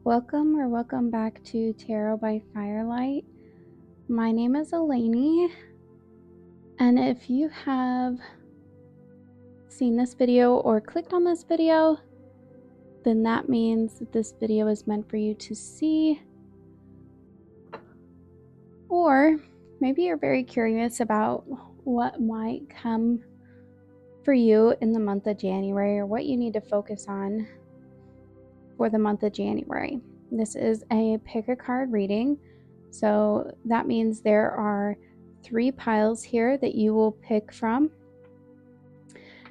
Welcome back to Tarot by Firelight. My name is Eleni, and if you have seen this video or clicked on this video, then that means that this video is meant for you to see. Or maybe you're very curious about what might come for you in the month of January, or what you need to focus on for the month of January. This is a pick a card reading, so that means there are 3 piles here that you will pick from,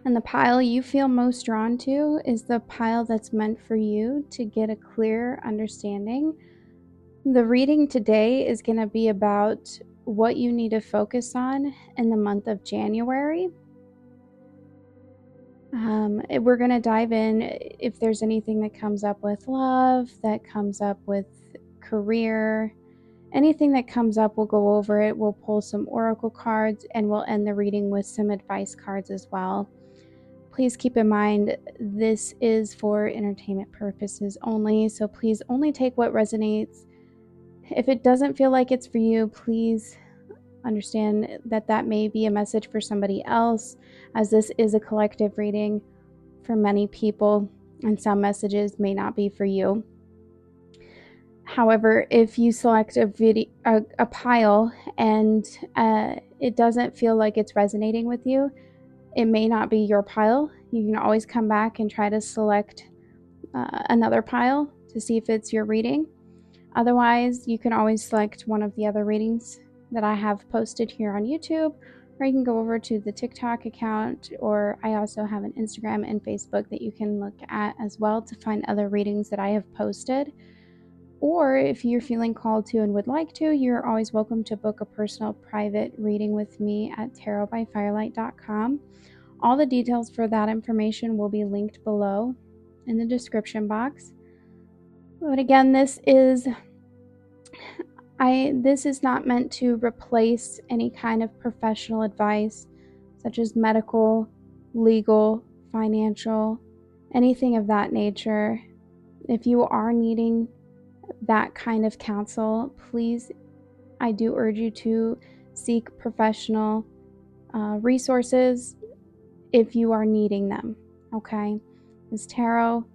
and the pile you feel most drawn to is the pile that's meant for you to get a clear understanding. The reading today is going to be about what you need to focus on in the month of January. We're going to dive in if there's anything that comes up with love, that comes up with career, anything that comes up, we'll go over it. We'll pull some oracle cards, and we'll end the reading with some advice cards as well. Please keep in mind, this is for entertainment purposes only, so please only take what resonates. If it doesn't feel like it's for you, please understand that that may be a message for somebody else, as this is a collective reading for many people, and some messages may not be for you. However, if you select a pile and it doesn't feel like it's resonating with you, it may not be your pile. You can always come back and try to select another pile to see if it's your reading. Otherwise, you can always select one of the other readings that I have posted here on YouTube, or you can go over to the TikTok account, or I also have an Instagram and Facebook that you can look at as well to find other readings that I have posted. Or if you're feeling called to and would like to, you're always welcome to book a personal private reading with me at tarotbyfirelight.com. All the details for that information will be linked below in the description box. But again, this is not meant to replace any kind of professional advice, such as medical, legal, financial, anything of that nature. If you are needing that kind of counsel, please, I do urge you to seek professional resources if you are needing them, okay? This tarot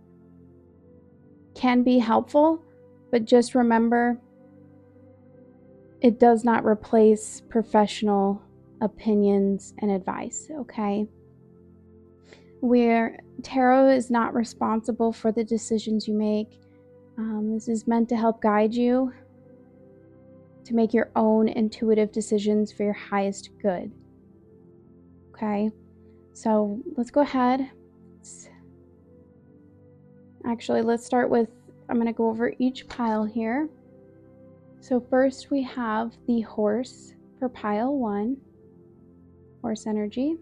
can be helpful, but just remember, it does not replace professional opinions and advice, okay? Tarot is not responsible for the decisions you make. This is meant to help guide you to make your own intuitive decisions for your highest good. Okay, so let's go ahead. Let's start with, I'm going to go over each pile here. So first we have the horse for pile 1, horse energy.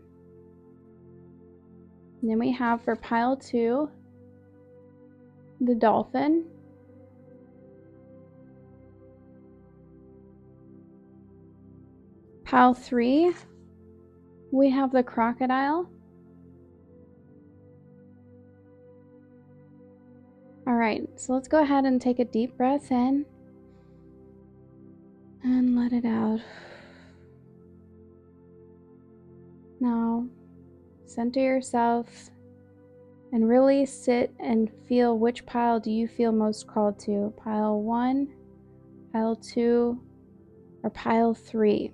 And then we have for pile 2, the dolphin. Pile 3, we have the crocodile. All right, so let's go ahead and take a deep breath in and let it out. Now, center yourself and really sit and feel, which pile do you feel most called to? Pile 1, pile 2, or pile 3?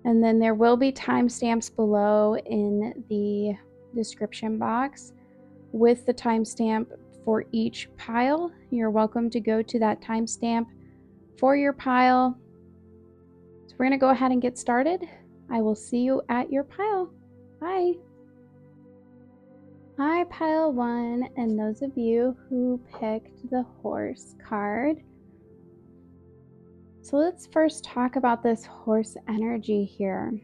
And then there will be timestamps below in the description box with the timestamp for each pile. You're welcome to go to that timestamp for your pile. So we're going to go ahead and get started. I will see you at your pile. Bye. Hi, pile 1, and those of you who picked the horse card. So let's first talk about this horse energy here,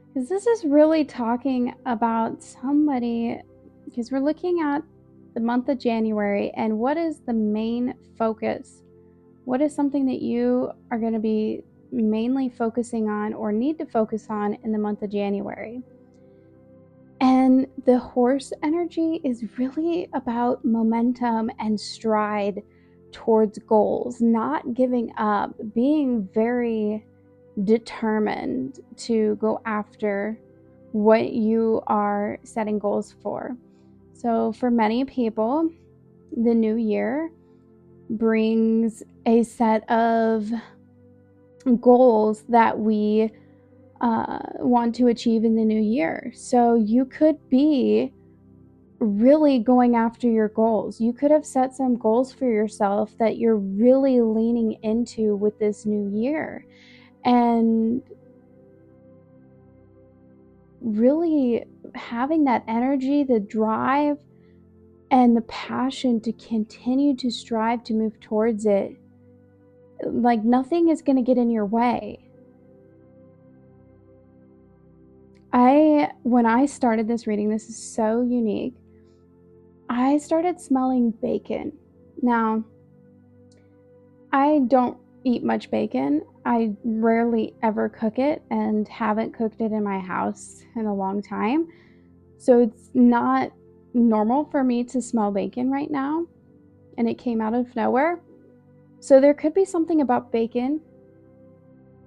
because this is really talking about somebody, because we're looking at the month of January, and what is the main focus? What is something that you are going to be mainly focusing on or need to focus on in the month of January? And the horse energy is really about momentum and stride towards goals, not giving up, being very determined to go after what you are setting goals for. So for many people, the new year brings a set of goals that we want to achieve in the new year. So you could be really going after your goals. You could have set some goals for yourself that you're really leaning into with this new year, and really having that energy, the drive, and the passion to continue to strive to move towards it. Like nothing is going to get in your way. When I started this reading, this is so unique. I started smelling bacon. Now, I don't eat much bacon. I rarely ever cook it and haven't cooked it in my house in a long time. So it's not normal for me to smell bacon right now, and it came out of nowhere. So there could be something about bacon.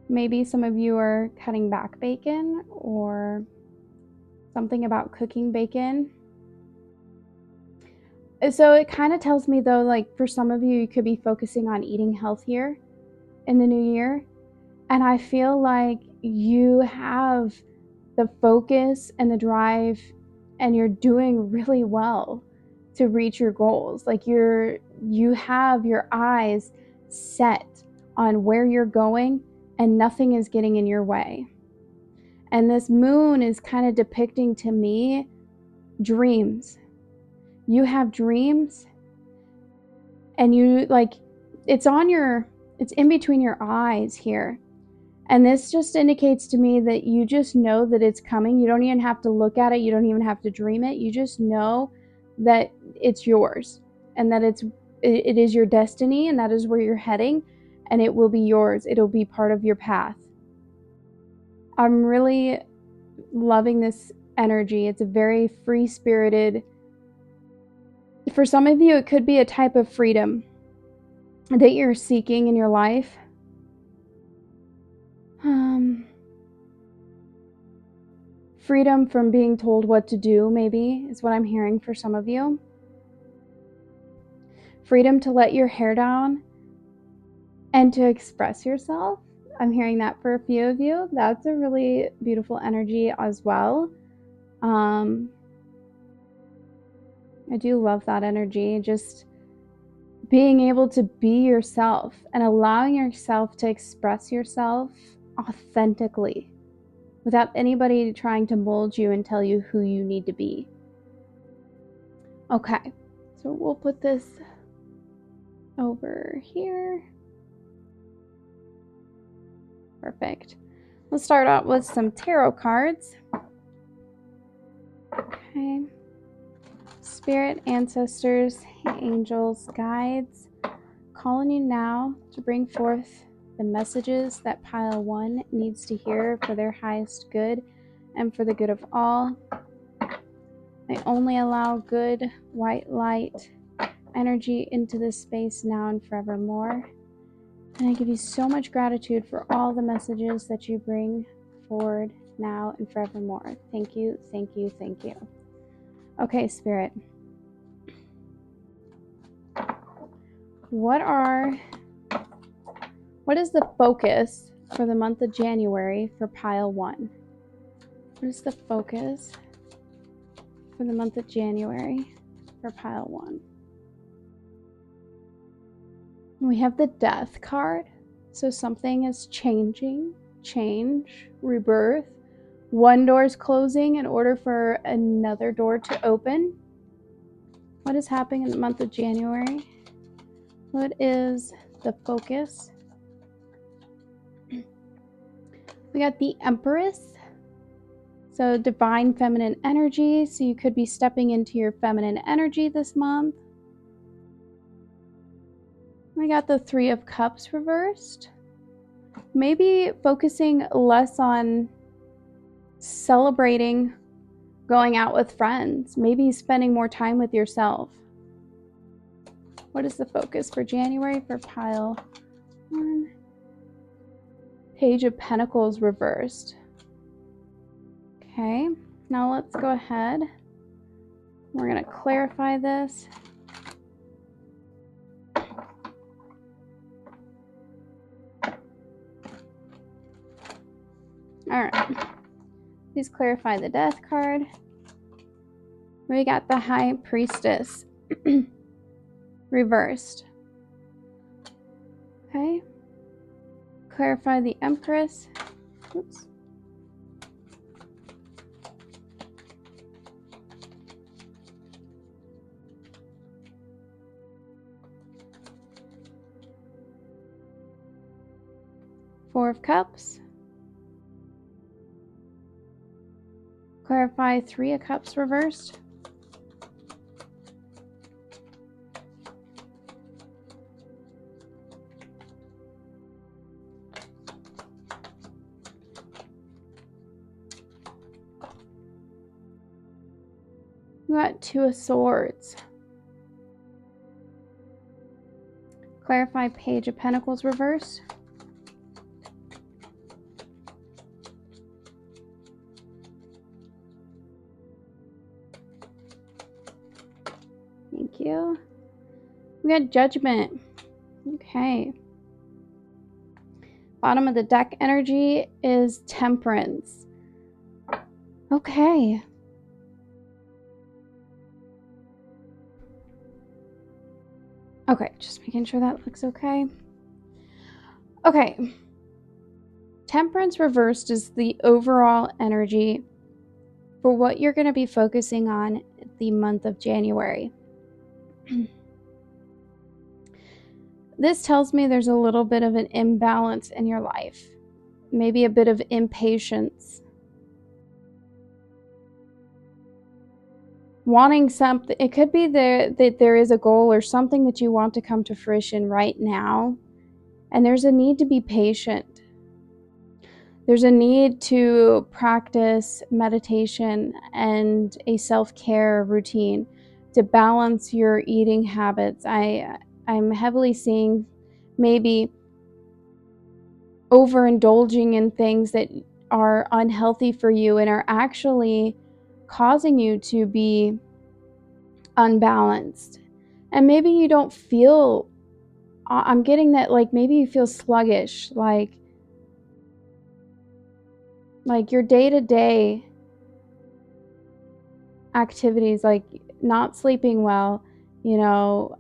Maybe some of you are cutting back bacon, or something about cooking bacon. So it kind of tells me though, like for some of you, you could be focusing on eating healthier in the new year. And I feel like you have the focus and the drive, and you're doing really well to reach your goals. Like you have your eyes set on where you're going, and nothing is getting in your way. And this moon is kind of depicting to me dreams. You have dreams, and you like it's in between your eyes here. And this just indicates to me that you just know that it's coming. You don't even have to look at it. You don't even have to dream it. You just know that it's yours, and that it is your destiny, and that is where you're heading, and it will be yours. It'll be part of your path. I'm really loving this energy. It's a very free-spirited. For some of you, it could be a type of freedom that you're seeking in your life. Freedom from being told what to do, maybe, is what I'm hearing for some of you. Freedom to let your hair down and to express yourself. I'm hearing that for a few of you. That's a really beautiful energy as well. I do love that energy. Just being able to be yourself and allowing yourself to express yourself authentically without anybody trying to mold you and tell you who you need to be. Okay, so we'll put this over here. Perfect. Let's start out with some tarot cards. Okay. Spirit, ancestors, angels, guides, calling you now to bring forth the messages that pile 1 needs to hear for their highest good and for the good of all. I only allow good white light energy into this space now and forevermore. And I give you so much gratitude for all the messages that you bring forward now and forevermore. Thank you, thank you, thank you. Okay, Spirit. What is the focus for the month of January for pile 1? What is the focus for the month of January for pile 1? We have the Death card. So something is changing, change, rebirth. One door is closing in order for another door to open. What is happening in the month of January? What is the focus? We got the Empress. So divine feminine energy. So you could be stepping into your feminine energy this month. We got the 3 of Cups reversed. Maybe focusing less on celebrating going out with friends, maybe spending more time with yourself. What is the focus for January for pile 1? Page of Pentacles reversed. Okay, now let's go ahead. We're going to clarify this. All right, please clarify the Death card. We got the High Priestess reversed. Okay, clarify the Empress. Oops. Four of Cups. Clarify Three of Cups reversed. We got Two of Swords. Clarify Page of Pentacles reversed. Thank you. We got Judgment. Okay. Bottom of the deck energy is Temperance. Okay. Okay, just making sure that looks okay. Okay. Temperance reversed is the overall energy for what you're going to be focusing on the month of January. This tells me there's a little bit of an imbalance in your life, maybe a bit of impatience. Wanting something, it could be that there is a goal or something that you want to come to fruition right now, and there's a need to be patient. There's a need to practice meditation and a self-care routine to balance your eating habits. I'm heavily seeing maybe overindulging in things that are unhealthy for you and are actually causing you to be unbalanced. And maybe you don't feel, I'm getting that, like maybe you feel sluggish, like your day-to-day activities, like not sleeping well, you know,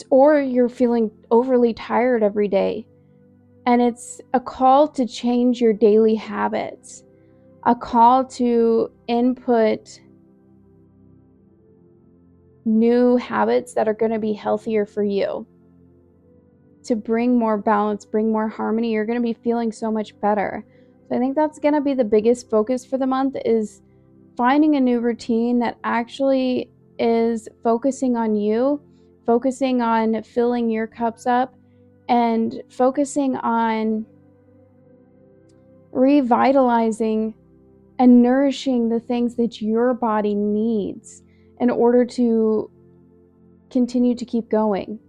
or you're feeling overly tired every day. And it's a call to change your daily habits, a call to input new habits that are going to be healthier for you, to bring more balance, bring more harmony. You're going to be feeling so much better. So I think that's going to be the biggest focus for the month, is finding a new routine that actually is focusing on you, focusing on filling your cups up, and focusing on revitalizing and nourishing the things that your body needs in order to continue to keep going.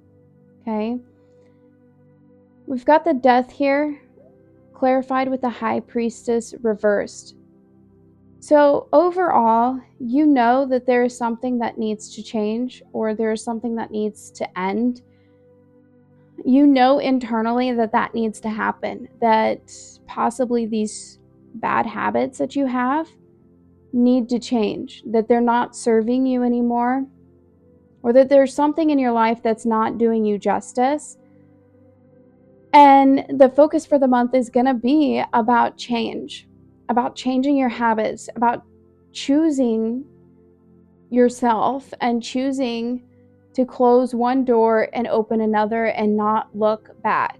Okay? We've got the Death here, clarified with the High Priestess reversed. So overall, you know that there is something that needs to change, or there is something that needs to end. You know internally that that needs to happen, that possibly these bad habits that you have need to change, that they're not serving you anymore, or that there's something in your life that's not doing you justice. And the focus for the month is going to be about change, about changing your habits, about choosing yourself and choosing to close one door and open another and not look back.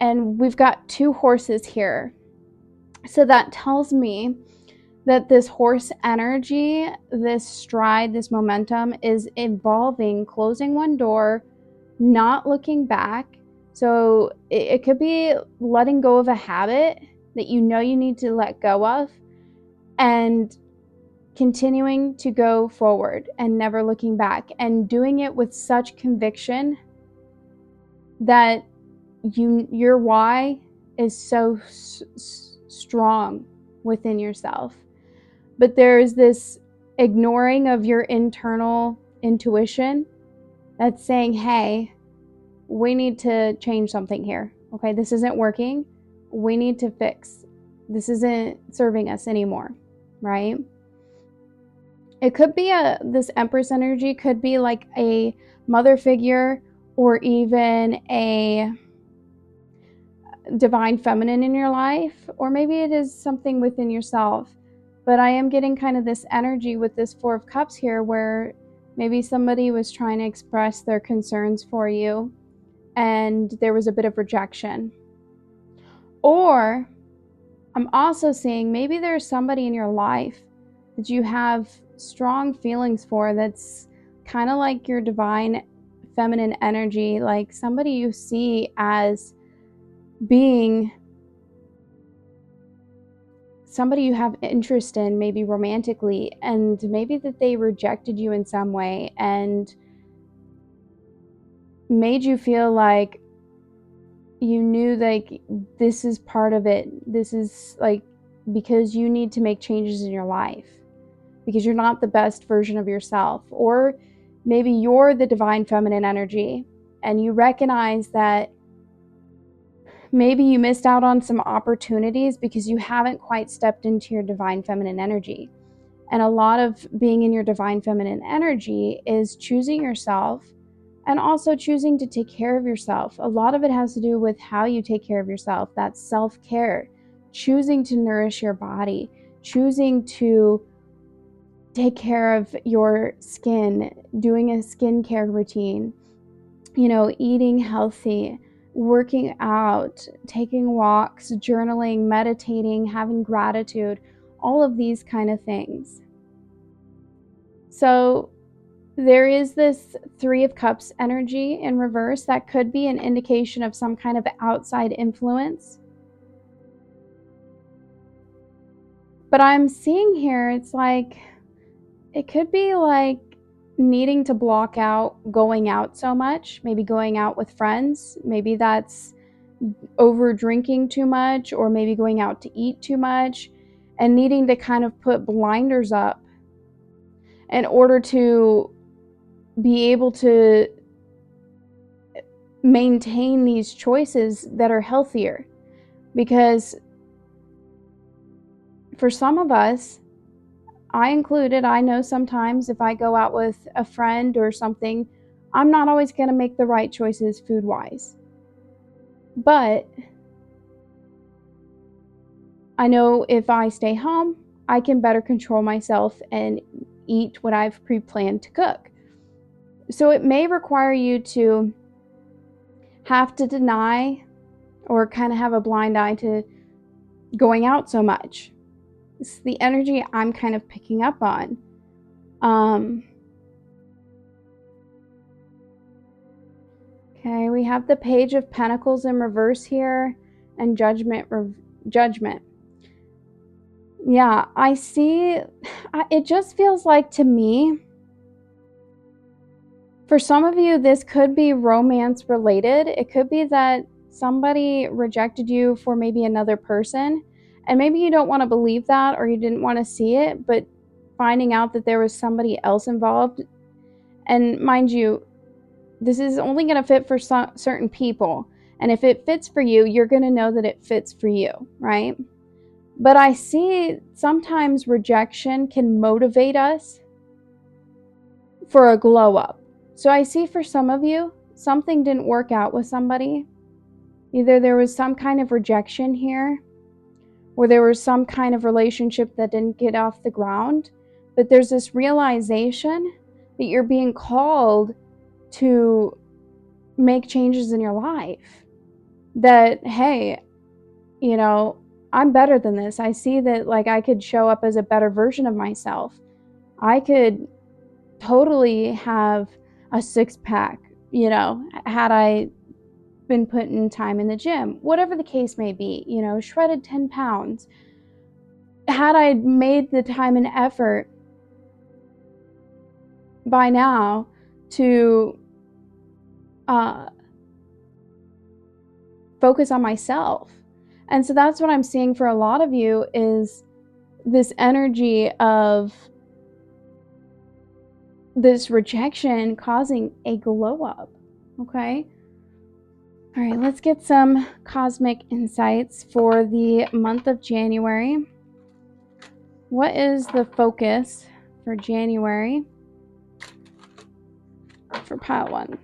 And we've got two horses here. So that tells me that this horse energy, this stride, this momentum is involving closing one door, not looking back. So it could be letting go of a habit that you know you need to let go of, and continuing to go forward and never looking back, and doing it with such conviction that your why is so strong within yourself. But there is this ignoring of your internal intuition that's saying, hey, we need to change something here. Okay, this isn't working. We need to fix. This isn't serving us anymore, right? It could be this Empress energy could be like a mother figure, or even a divine feminine in your life, or maybe it is something within yourself. But I am getting kind of this energy with this Four of Cups here, where maybe somebody was trying to express their concerns for you and there was a bit of rejection. Or I'm also seeing maybe there's somebody in your life that you have strong feelings for, that's kind of like your divine feminine energy, like somebody you see as being somebody you have interest in, maybe romantically, and maybe that they rejected you in some way and made you feel like you knew like this is part of it. This is like because you need to make changes in your life because you're not the best version of yourself. Or maybe you're the divine feminine energy and you recognize that maybe you missed out on some opportunities because you haven't quite stepped into your divine feminine energy. And a lot of being in your divine feminine energy is choosing yourself and also choosing to take care of yourself. A lot of it has to do with how you take care of yourself. That's self-care, choosing to nourish your body, choosing to take care of your skin, doing a skincare routine, eating healthy, working out, taking walks, journaling, meditating, having gratitude, all of these kind of things. So there is this Three of Cups energy in reverse that could be an indication of some kind of outside influence. But I'm seeing here, it's like, it could be like needing to block out going out so much, maybe going out with friends. Maybe that's over drinking too much, or maybe going out to eat too much, and needing to kind of put blinders up in order to be able to maintain these choices that are healthier. Because for some of us, I included, I know sometimes if I go out with a friend or something, I'm not always going to make the right choices food-wise. But I know if I stay home, I can better control myself and eat what I've pre-planned to cook. So it may require you to have to deny or kind of have a blind eye to going out so much. It's the energy I'm kind of picking up on. Okay, we have the Page of Pentacles in reverse here, and Judgment. Yeah, I see. It just feels like to me, for some of you, this could be romance related. It could be that somebody rejected you for maybe another person, and maybe you don't want to believe that or you didn't want to see it, but finding out that there was somebody else involved. And mind you, this is only going to fit for certain people. And if it fits for you, you're going to know that it fits for you, right? But I see sometimes rejection can motivate us for a glow up. So I see for some of you, something didn't work out with somebody. Either there was some kind of rejection here, or there was some kind of relationship that didn't get off the ground. But there's this realization that you're being called to make changes in your life. That, hey, I'm better than this. I see that like I could show up as a better version of myself. I could totally have a six-pack, had I been putting time in the gym, whatever the case may be, shredded 10 pounds. Had I made the time and effort by now to focus on myself. And so that's what I'm seeing for a lot of you, is this energy of this rejection causing a glow up. Okay. All right, let's get some cosmic insights for the month of January. What is the focus for January for pile 1?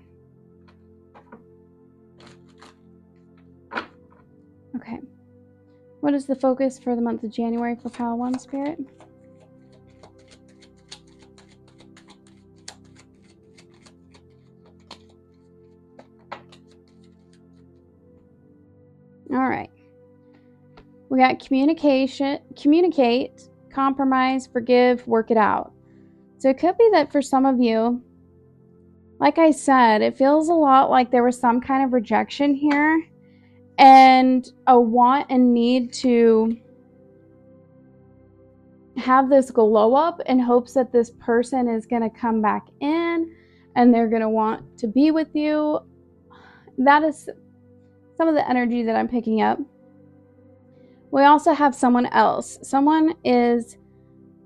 Okay. What is the focus for the month of January for pile 1, Spirit? All right. We got communicate, compromise, forgive, work it out. So it could be that for some of you, like I said, it feels a lot like there was some kind of rejection here and a want and need to have this glow up in hopes that this person is going to come back in and they're going to want to be with you. That is some of the energy that I'm picking up. We also have someone else. Someone is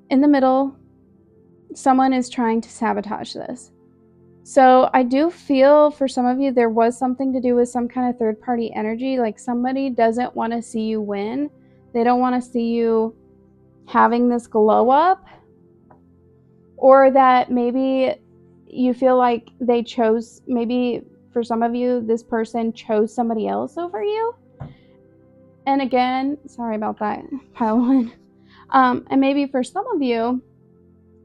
in the middle. Someone is trying to sabotage this. So I do feel for some of you there was something to do with some kind of third-party energy, like somebody doesn't want to see you win. They don't want to see you having this glow up, or that maybe you feel like they chose, maybe for some of you this person chose somebody else over you. And again, sorry about that, pile 1. And maybe for some of you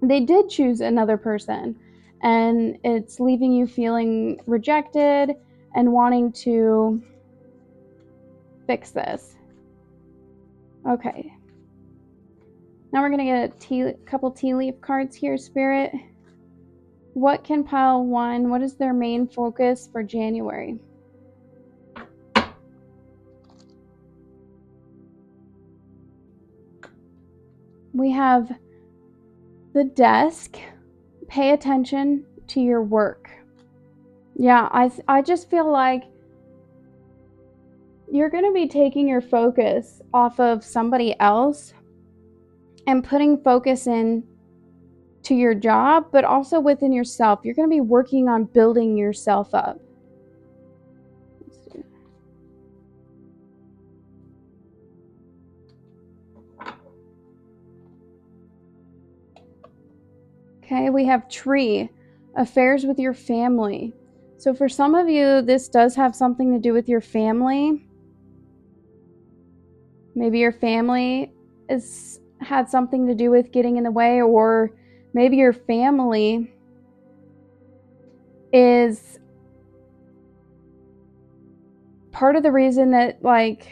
they did choose another person, and it's leaving you feeling rejected and wanting to fix this. Okay. Now we're going to get a couple tea leaf cards here, Spirit. What can pile 1, what is their main focus for January? We have the desk. Pay attention to your work. Yeah, I just feel like you're going to be taking your focus off of somebody else and putting focus in to your job, but also within yourself. You're going to be working on building yourself up. Okay, we have tree, affairs with your family. So for some of you, this does have something to do with your family. Maybe your family has had something to do with getting in the way, or maybe your family is part of the reason that, like,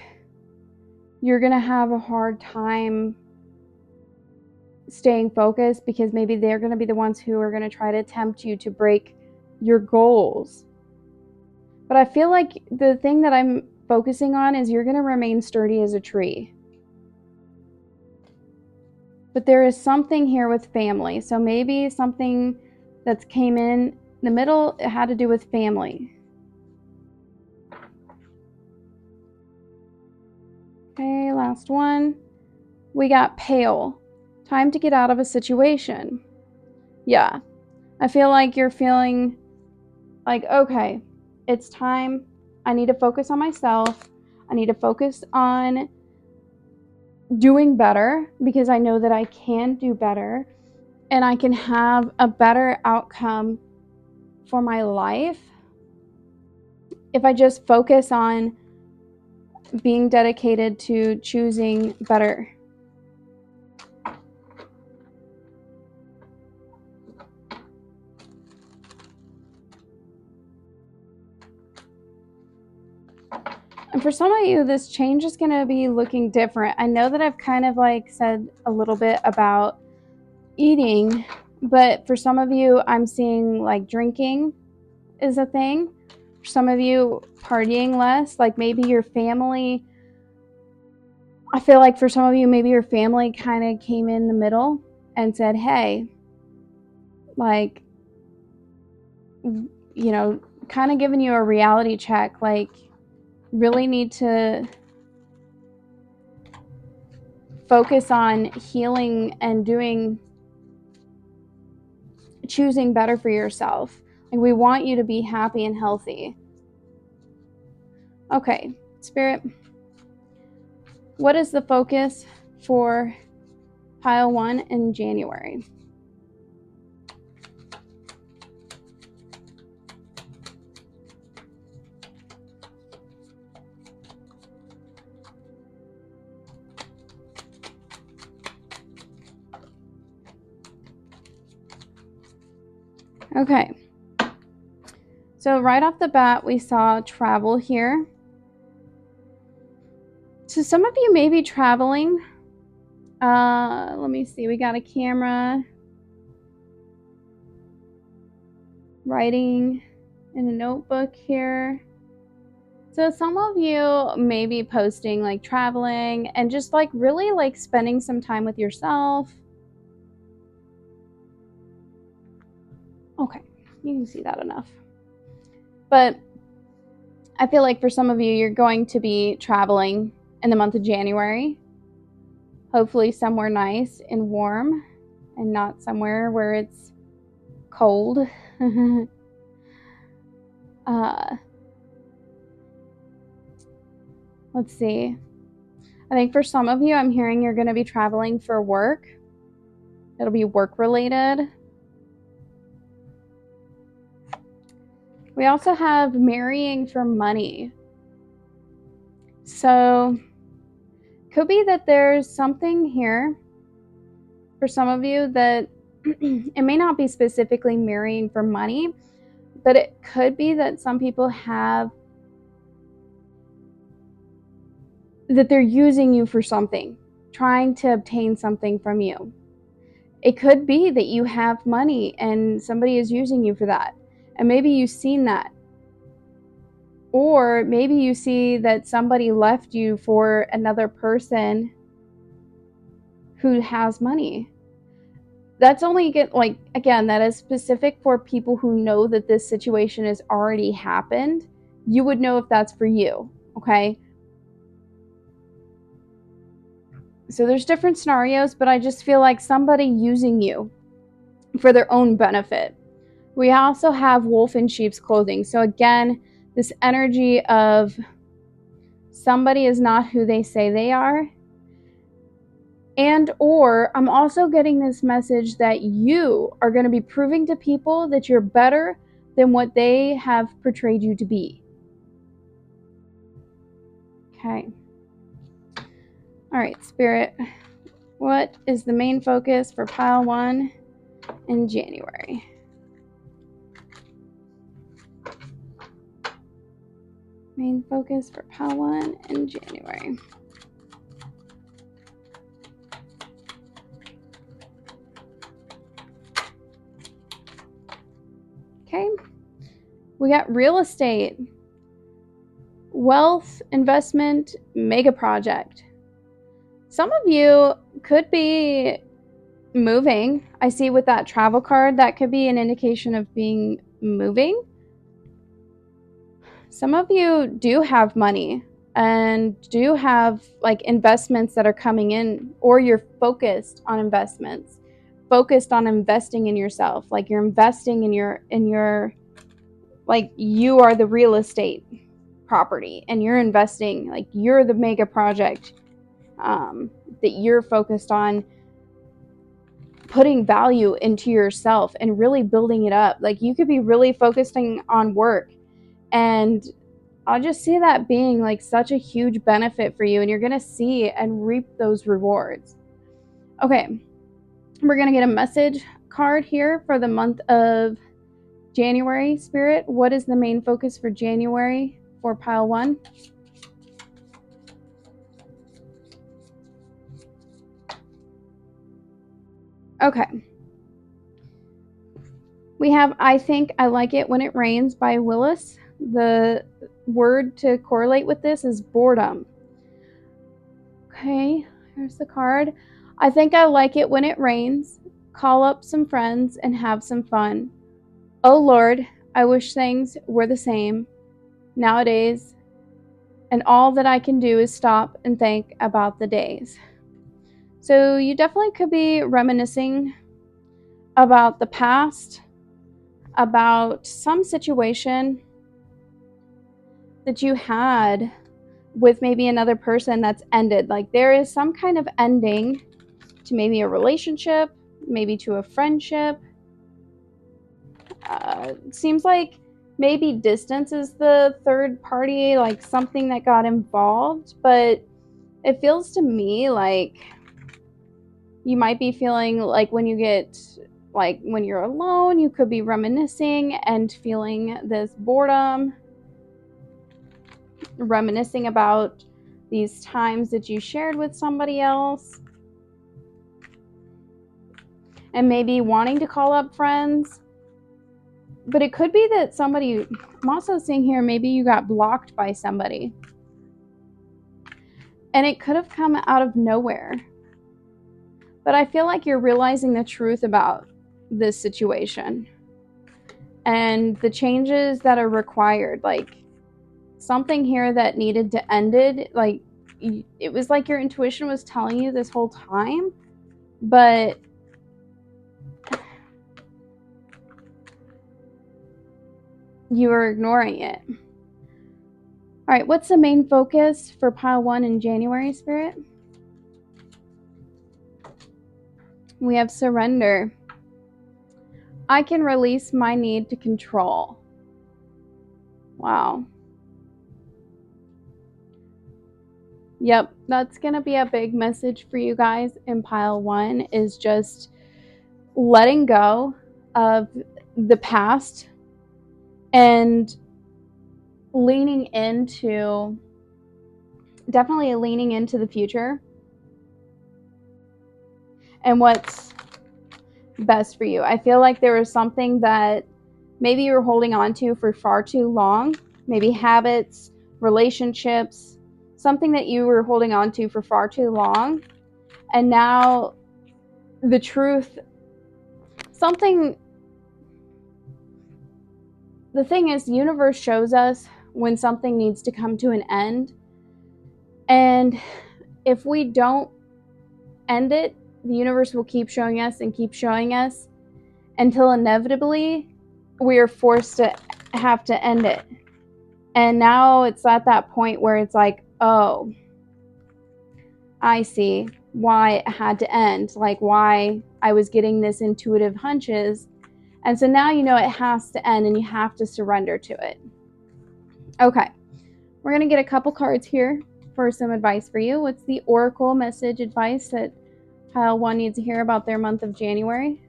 you're going to have a hard time staying focused, because maybe they're going to be the ones who are going to try to tempt you to break your goals. But I feel like the thing that I'm focusing on is you're going to remain sturdy as a tree. But there is something here with family. So maybe something that's came in the middle, it had to do with family. Okay, last one. We got pale. Time to get out of a situation. Yeah, I feel like you're feeling like, okay, it's time. I need to focus on myself. I need to focus on doing better, because I know that I can do better and I can have a better outcome for my life if I just focus on being dedicated to choosing better. And for some of you, this change is going to be looking different. I know that I've kind of like said a little bit about eating, but for some of you, I'm seeing like drinking is a thing. some of you partying less, like maybe your family, I feel like for some of you, maybe your family kind of came in the middle and said, hey, like, you know, kind of giving you a reality check, like, really need to focus on healing and choosing better for yourself. Like, we want you to be happy and healthy. Okay, Spirit, what is the focus for pile 1 in January? Okay, so right off the bat, we saw travel here. So some of you may be traveling. Let me see, we got a camera, writing in a notebook here. So some of you may be posting like traveling and just like really like spending some time with yourself. Okay, you can see that enough. But I feel like for some of you, you're going to be traveling in the month of January. Hopefully somewhere nice and warm and not somewhere where it's cold. Let's see. I think for some of you, I'm hearing you're going to be traveling for work. It'll be work related. We also have marrying for money. So could be that there's something here for some of you that it may not be specifically marrying for money, but it could be that some people have that they're using you for something, trying to obtain something from you. It could be that you have money and somebody is using you for that. And maybe you've seen that. Or maybe you see that somebody left you for another person who has money. That's only again, that is specific for people who know that this situation has already happened. You would know if that's for you, okay? So there's different scenarios, but I just feel like somebody using you for their own benefit. We also have wolf in sheep's clothing. So again, this energy of somebody is not who they say they are. And or I'm also getting this message that you are going to be proving to people that you're better than what they have portrayed you to be. Okay. All right, Spirit. What is the main focus for pile 1 in January? Main focus for pile 1 in January. Okay. We got real estate, wealth, investment, mega project. Some of you could be moving. I see with that travel card, that could be an indication of being moving. Some of you do have money and do have like investments that are coming in, or you're focused on investments, focused on investing in yourself. Like you're investing in your like you are the real estate property and you're investing, like you're the mega project that you're focused on putting value into yourself and really building it up. Like you could be really focusing on work, and I'll just see that being like such a huge benefit for you, and you're going to see and reap those rewards. Okay, we're going to get a message card here for the month of January. Spirit, what is the main focus for January for pile 1? Okay. We have I Think I Like It When It Rains by Willis The word to correlate with this is boredom. Okay, here's the card. I think I like it when it rains. Call up some friends and have some fun. Oh Lord, I wish things were the same nowadays, and all that I can do is stop and think about the days. So you definitely could be reminiscing about the past, about some situation that you had with maybe another person that's ended. Like there is some kind of ending to maybe a relationship, maybe to a friendship. Seems like maybe distance is the third party, like something that got involved, but it feels to me like you might be feeling like when you get, like when you're alone, you could be reminiscing and feeling this boredom, reminiscing about these times that you shared with somebody else, and maybe wanting to call up friends. But it could be that somebody, I'm also seeing here, maybe you got blocked by somebody. And it could have come out of nowhere. But I feel like you're realizing the truth about this situation and the changes that are required. Like something here that needed to end it. Like it was like your intuition was telling you this whole time, but you were ignoring it. All right, what's the main focus for pile 1 in January, Spirit? We have surrender. I can release my need to control. Wow. Yep, that's going to be a big message for you guys in pile 1, is just letting go of the past and definitely leaning into the future and what's best for you. I feel like there was something that maybe you were holding on to for far too long, maybe habits, relationships, something that you were holding on to for far too long. And now the truth, the thing is, the universe shows us when something needs to come to an end. And if we don't end it, the universe will keep showing us and keep showing us until inevitably we are forced to have to end it. And now it's at that point where it's like, oh, I see why it had to end, like why I was getting this intuitive hunches. And so now you know it has to end and you have to surrender to it. Okay, we're going to get a couple cards here for some advice for you. What's the oracle message advice that pile 1 needs to hear about their month of January?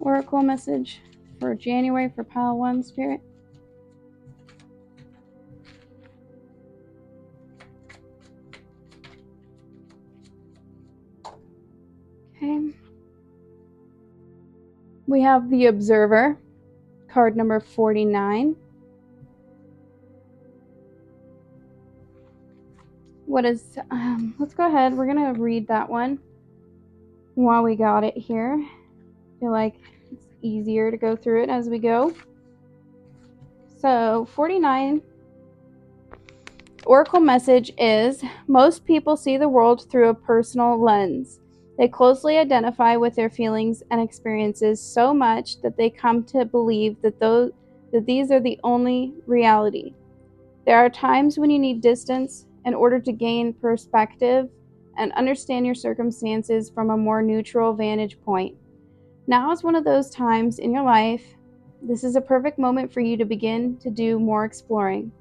Oracle message for January for pile 1, Spirit. Okay. We have the Observer, card number 49. Let's go ahead. We're going to read that one while we got it here. I feel like it's easier to go through it as we go. So 49, oracle message is, most people see the world through a personal lens. They closely identify with their feelings and experiences so much that they come to believe that these are the only reality. There are times when you need distance in order to gain perspective and understand your circumstances from a more neutral vantage point. Now is one of those times in your life. This is a perfect moment for you to begin to do more exploring.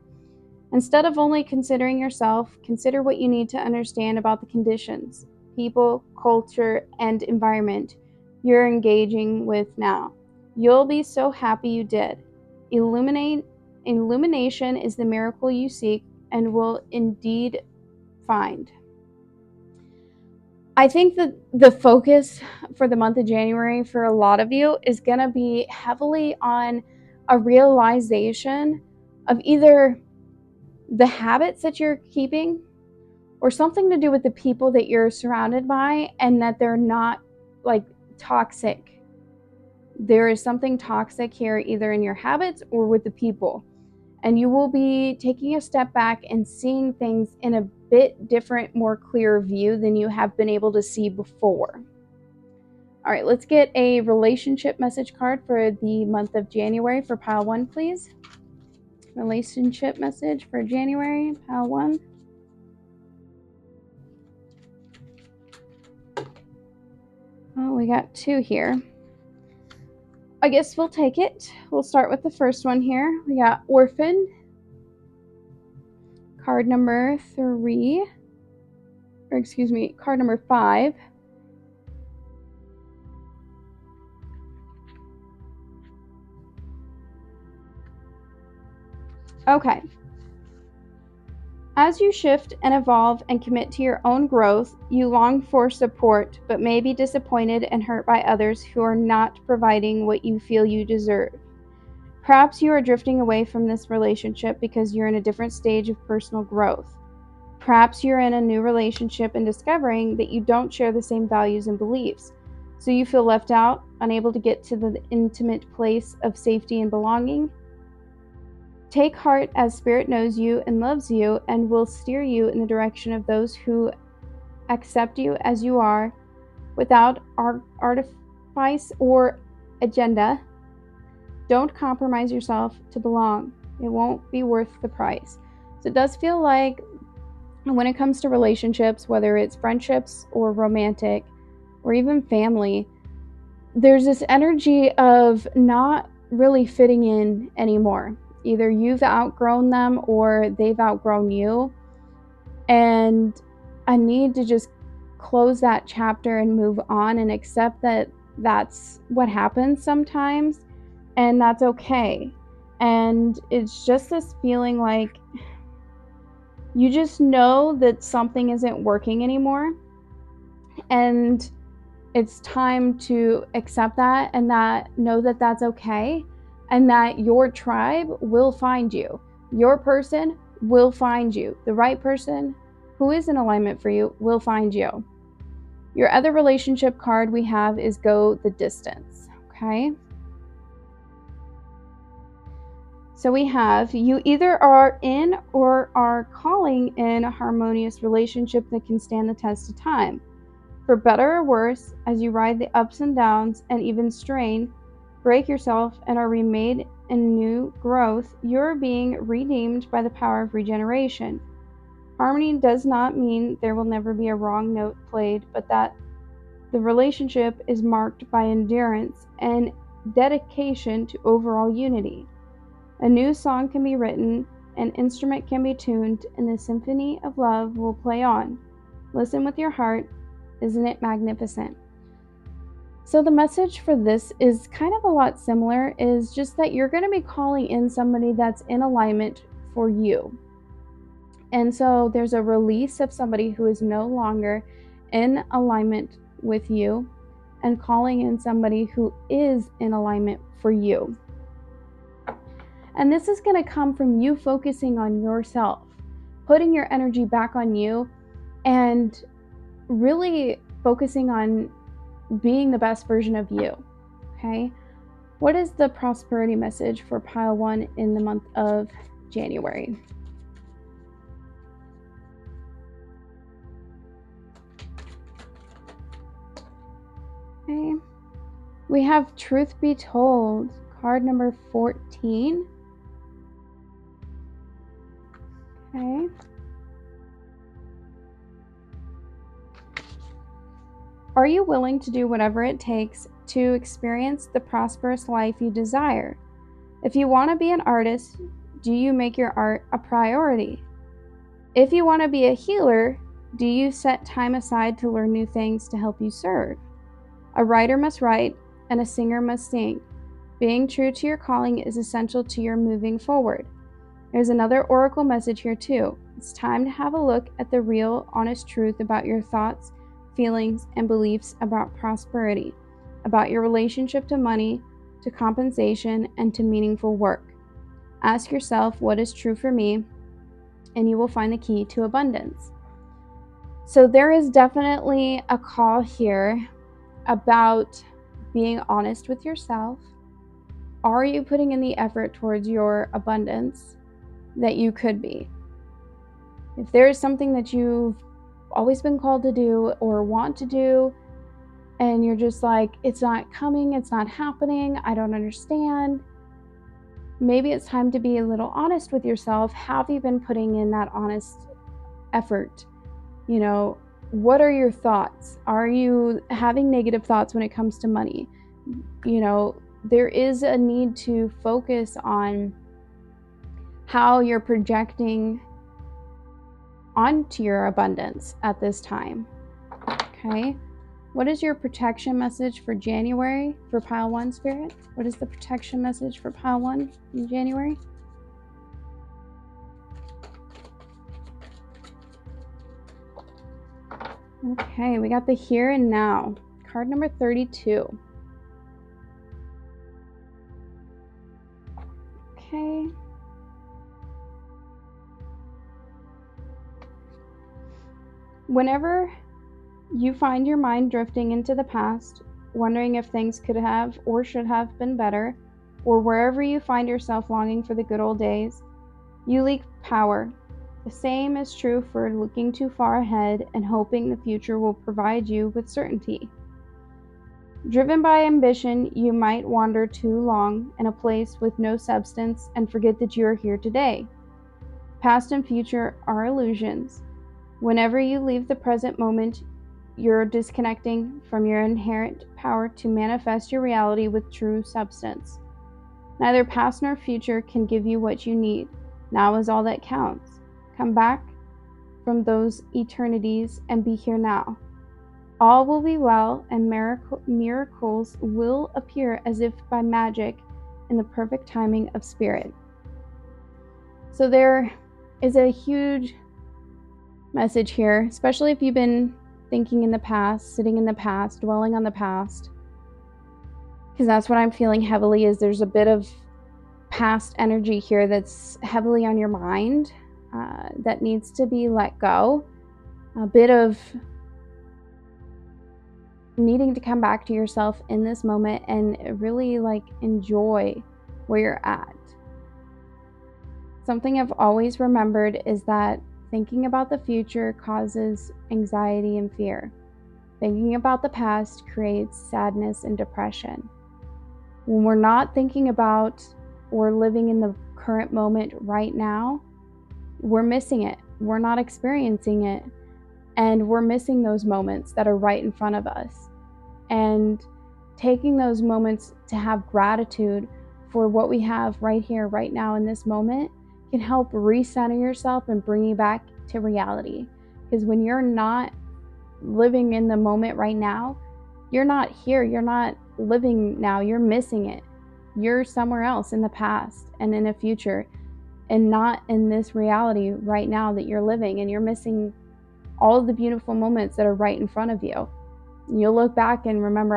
Instead of only considering yourself, consider what you need to understand about the conditions, people, culture, and environment you're engaging with now. You'll be so happy you did. Illumination is the miracle you seek and will indeed find. I think that the focus for the month of January for a lot of you is going to be heavily on a realization of either the habits that you're keeping or something to do with the people that you're surrounded by, and that they're not like toxic. There is something toxic here, either in your habits or with the people. And you will be taking a step back and seeing things in a bit different, more clear view than you have been able to see before. All right, let's get a relationship message card for the month of January for pile 1, please. Relationship message for January, pile 1. Oh, we got 2 here. I guess we'll take it. We'll start with the first one here. We got Orphan. Card number 3. Or excuse me, card number 5. Okay. As you shift and evolve and commit to your own growth, you long for support, but may be disappointed and hurt by others who are not providing what you feel you deserve. Perhaps you are drifting away from this relationship because you're in a different stage of personal growth. Perhaps you're in a new relationship and discovering that you don't share the same values and beliefs, so you feel left out, unable to get to the intimate place of safety and belonging. Take heart, as Spirit knows you and loves you and will steer you in the direction of those who accept you as you are without artifice or agenda. Don't compromise yourself to belong. It won't be worth the price. So it does feel like when it comes to relationships, whether it's friendships or romantic or even family, there's this energy of not really fitting in anymore. Either you've outgrown them or they've outgrown you. And I need to just close that chapter and move on and accept that that's what happens sometimes, and that's okay. And it's just this feeling like you just know that something isn't working anymore, and it's time to accept that and know that that's okay, and that your tribe will find you. Your person will find you. The right person who is in alignment for you will find you. Your other relationship card we have is Go the Distance, okay? So we have, you either are in or are calling in a harmonious relationship that can stand the test of time. For better or worse, as you ride the ups and downs and even strain, break yourself and are remade in new growth, you're being redeemed by the power of regeneration. Harmony does not mean there will never be a wrong note played, but that the relationship is marked by endurance and dedication to overall unity. A new song can be written, an instrument can be tuned, and the symphony of love will play on. Listen with your heart. Isn't it magnificent? So the message for this is kind of a lot similar, is just that you're going to be calling in somebody that's in alignment for you. And so there's a release of somebody who is no longer in alignment with you and calling in somebody who is in alignment for you. And this is going to come from you focusing on yourself, putting your energy back on you, and really focusing on being the best version of you, okay? What is the prosperity message for pile 1 in the month of January? Okay. We have Truth Be Told, card number 14. Okay. Are you willing to do whatever it takes to experience the prosperous life you desire? If you want to be an artist, do you make your art a priority? If you want to be a healer, do you set time aside to learn new things to help you serve? A writer must write, and a singer must sing. Being true to your calling is essential to your moving forward. There's another oracle message here too. It's time to have a look at the real, honest truth about your thoughts, feelings, and beliefs about prosperity, about your relationship to money, to compensation, and to meaningful work. Ask yourself what is true for me, and you will find the key to abundance. So there is definitely a call here about being honest with yourself. Are you putting in the effort towards your abundance that you could be? If there is something that you've always been called to do or want to do, and you're just like, it's not coming, it's not happening, I don't understand, maybe it's time to be a little honest with yourself. Have you been putting in that honest effort? You know, what are your thoughts? Are you having negative thoughts when it comes to money? You know, there is a need to focus on how you're projecting onto your abundance at this time. Okay. What is your protection message for January for pile 1, Spirit? What is the protection message for pile 1 in January? Okay, we got the here and now. Card number 32. Okay. Whenever you find your mind drifting into the past, wondering if things could have or should have been better, or wherever you find yourself longing for the good old days, you lack power. The same is true for looking too far ahead and hoping the future will provide you with certainty. Driven by ambition, you might wander too long in a place with no substance and forget that you are here today. Past and future are illusions. Whenever you leave the present moment, you're disconnecting from your inherent power to manifest your reality with true substance. Neither past nor future can give you what you need. Now is all that counts. Come back from those eternities and be here now. All will be well, and miracles will appear as if by magic in the perfect timing of Spirit. So there is a huge message here, especially if you've been thinking in the past, sitting in the past, dwelling on the past, because that's what I'm feeling heavily. Is there's a bit of past energy here that's heavily on your mind, that needs to be let go. A bit of needing to come back to yourself in this moment and really enjoy where you're at. Something I've always remembered is that thinking about the future causes anxiety and fear. Thinking about the past creates sadness and depression. When we're not thinking about or living in the current moment right now, we're missing it. We're not experiencing it. And we're missing those moments that are right in front of us. And taking those moments to have gratitude for what we have right here, right now in this moment can help recenter yourself and bring you back to reality. Because when you're not living in the moment right now, you're not here, you're not living now, you're missing it. You're somewhere else in the past and in a future, and not in this reality right now that you're living, and you're missing all of the beautiful moments that are right in front of you. You'll look back and remember,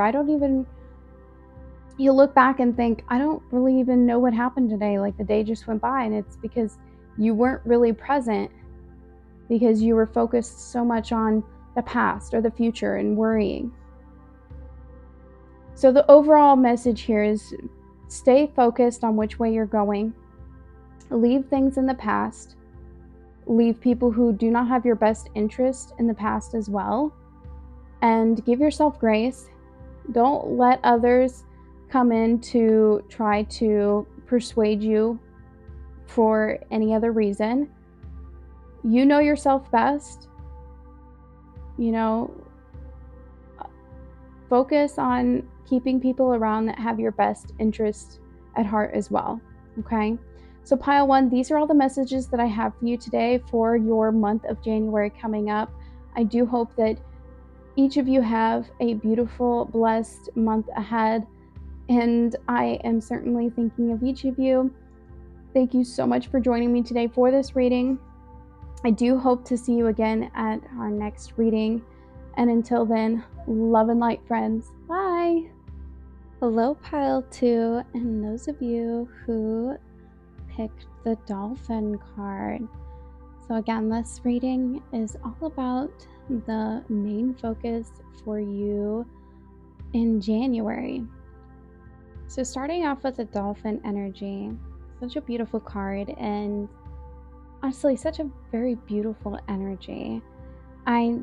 you'll look back and think, I don't really even know what happened today. Like the day just went by, and it's because you weren't really present because you were focused so much on the past or the future and worrying. So the overall message here is stay focused on which way you're going. Leave things in the past. Leave people who do not have your best interest in the past as well. And give yourself grace. Don't let others come in to try to persuade you for any other reason. You know yourself best. Focus on keeping people around that have your best interest at heart as well. Okay? So pile 1, these are all the messages that I have for you today for your month of January coming up. I do hope that each of you have a beautiful, blessed month ahead. And I am certainly thinking of each of you. Thank you so much for joining me today for this reading. I do hope to see you again at our next reading. And until then, love and light, friends. Bye. Hello, Pile 2, and those of you who picked the Dolphin card. So again, this reading is all about the main focus for you in January. So starting off with the Dolphin energy, such a beautiful card, and honestly, such a very beautiful energy. I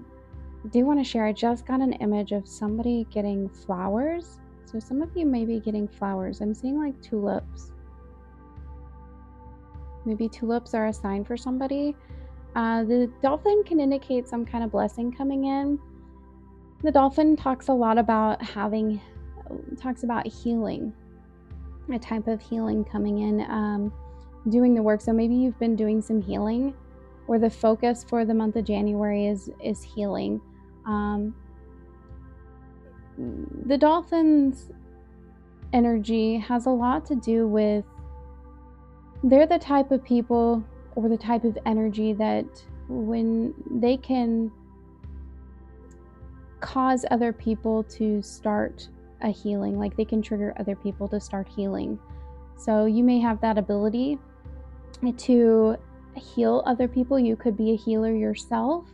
do want to share, I just got an image of somebody getting flowers. So some of you may be getting flowers. I'm seeing like tulips. Maybe tulips are a sign for somebody. The dolphin can indicate some kind of blessing coming in. The dolphin talks a lot about talks about healing, a type of healing coming in, doing the work. So maybe you've been doing some healing, or the focus for the month of January is healing. The dolphin's energy has a lot to do with, they're the type of people or the type of energy that when they can cause other people to start a healing, like they can trigger other people to start healing. So you may have that ability to heal other people. You could be a healer yourself.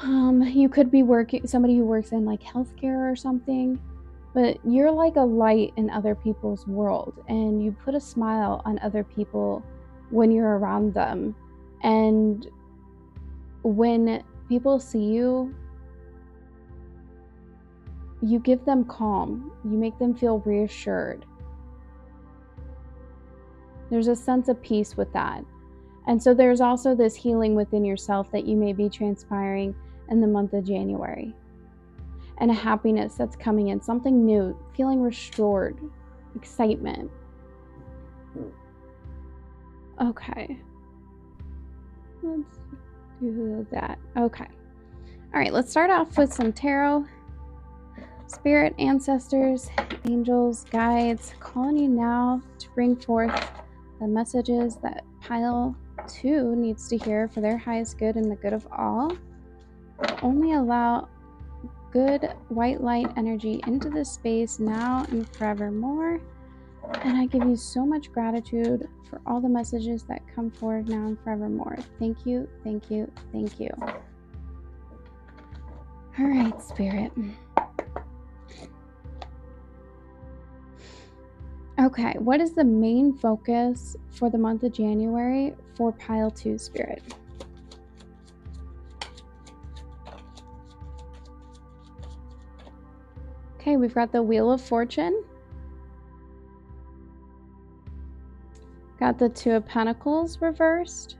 You could be somebody who works in like healthcare or something, but you're like a light in other people's world, and you put a smile on other people when you're around them. And when people see you, you give them calm. You make them feel reassured. There's a sense of peace with that. And so there's also this healing within yourself that you may be transpiring in the month of January. And a happiness that's coming in, something new, feeling restored, excitement. Okay. Let's do that. Okay. All right, let's start off with some tarot. Spirit, ancestors, angels, guides, calling you now to bring forth the messages that Pile 2 needs to hear for their highest good and the good of all. Only allow good white light energy into this space now and forevermore. And I give you so much gratitude for all the messages that come forward now and forevermore. Thank you, thank you, thank you. All right, Spirit. Okay, what is the main focus for the month of January for Pile 2, Spirit? Okay, we've got the Wheel of Fortune. Got the Two of Pentacles reversed.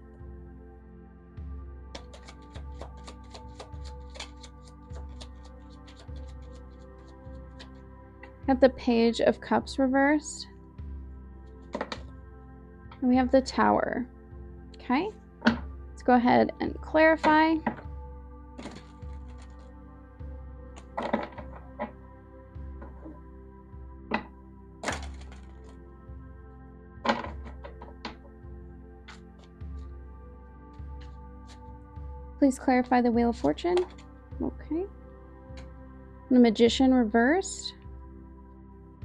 Got the Page of Cups reversed. And we have the Tower. Okay, let's go ahead and clarify. Please clarify the Wheel of Fortune. Okay. The Magician reversed.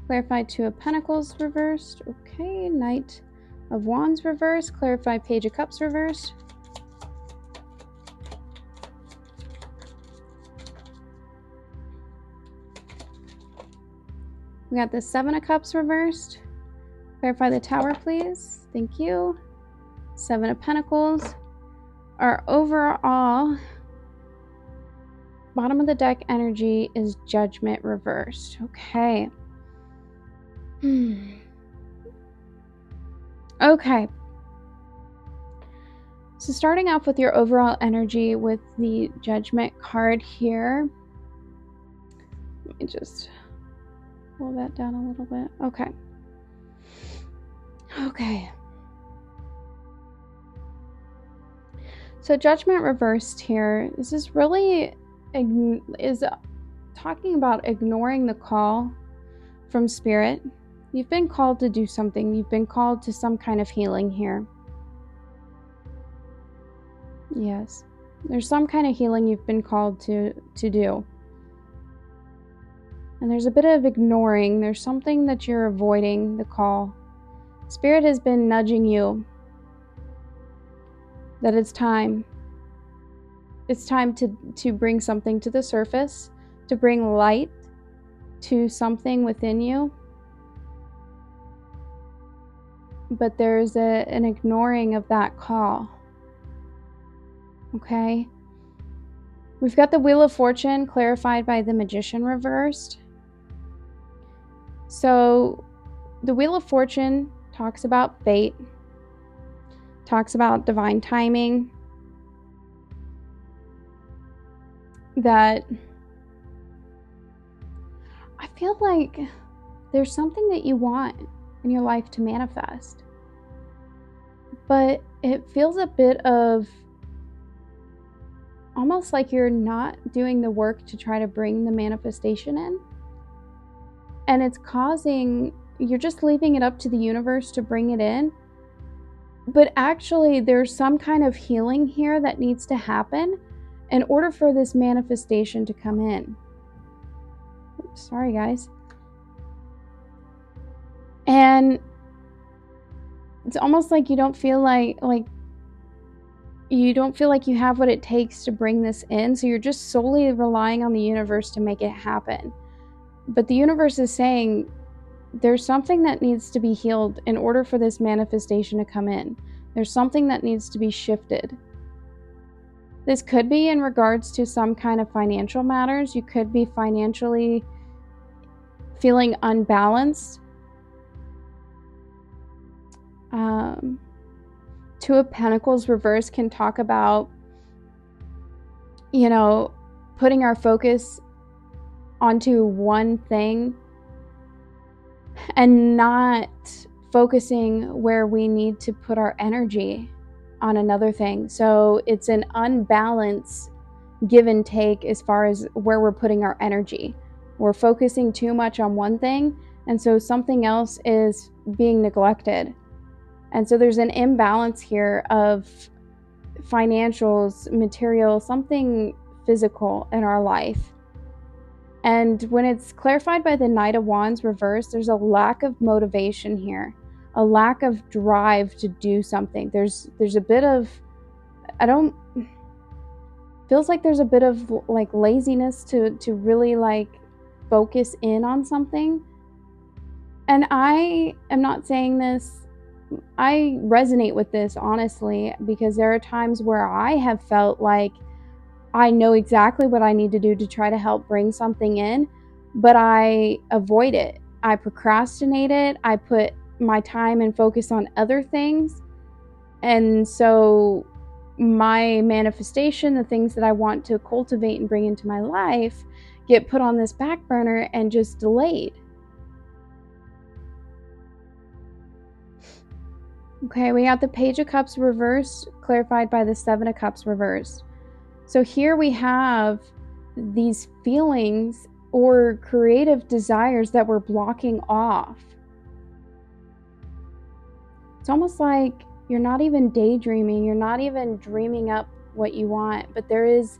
Clarify Two of Pentacles reversed. Okay. Knight of Wands reversed. Clarify Page of Cups reversed. We got the Seven of Cups reversed. Clarify the Tower, please. Thank you. Seven of Pentacles. Our overall bottom of the deck energy is Judgment reversed. Okay. Okay. So starting off with your overall energy with the Judgment card here. Let me just pull that down a little bit. Okay. Okay. So Judgment reversed here. This is really talking about ignoring the call from Spirit. You've been called to do something. You've been called to some kind of healing here. Yes. There's some kind of healing you've been called to do. And there's a bit of ignoring. There's something that you're avoiding the call. Spirit has been nudging you that it's time. It's time to bring something to the surface, to bring light to something within you. But there's an ignoring of that call. Okay? We've got the Wheel of Fortune clarified by the Magician reversed. So the Wheel of Fortune talks about fate, talks about divine timing, that I feel like there's something that you want in your life to manifest, but it feels a bit of almost like you're not doing the work to try to bring the manifestation in, and it's causing, you're just leaving it up to the universe to bring it in. But actually there's some kind of healing here that needs to happen in order for this manifestation to come in. Oops, sorry guys. And it's almost like you don't feel like you don't feel like you have what it takes to bring this in, so you're just solely relying on the universe to make it happen. But the universe is saying there's something that needs to be healed in order for this manifestation to come in. There's something that needs to be shifted. This could be in regards to some kind of financial matters. You could be financially feeling unbalanced. Two of Pentacles reverse can talk about, putting our focus onto one thing and not focusing where we need to put our energy on another thing. So it's an unbalanced give and take as far as where we're putting our energy. We're focusing too much on one thing, and so something else is being neglected. And so there's an imbalance here of financials, material, something physical in our life. And when it's clarified by the Knight of Wands reverse, there's a lack of motivation here, a lack of drive to do something. There's a bit of, feels like there's a bit of like laziness to really like focus in on something. And I am not saying this, I resonate with this honestly, because there are times where I have felt like I know exactly what I need to do to try to help bring something in, but I avoid it. I procrastinate it. I put my time and focus on other things. And so my manifestation, the things that I want to cultivate and bring into my life, get put on this back burner and just delayed. Okay, we got the Page of Cups reversed, clarified by the Seven of Cups reversed. So here we have these feelings or creative desires that we're blocking off. It's almost like you're not even daydreaming, you're not even dreaming up what you want, but there is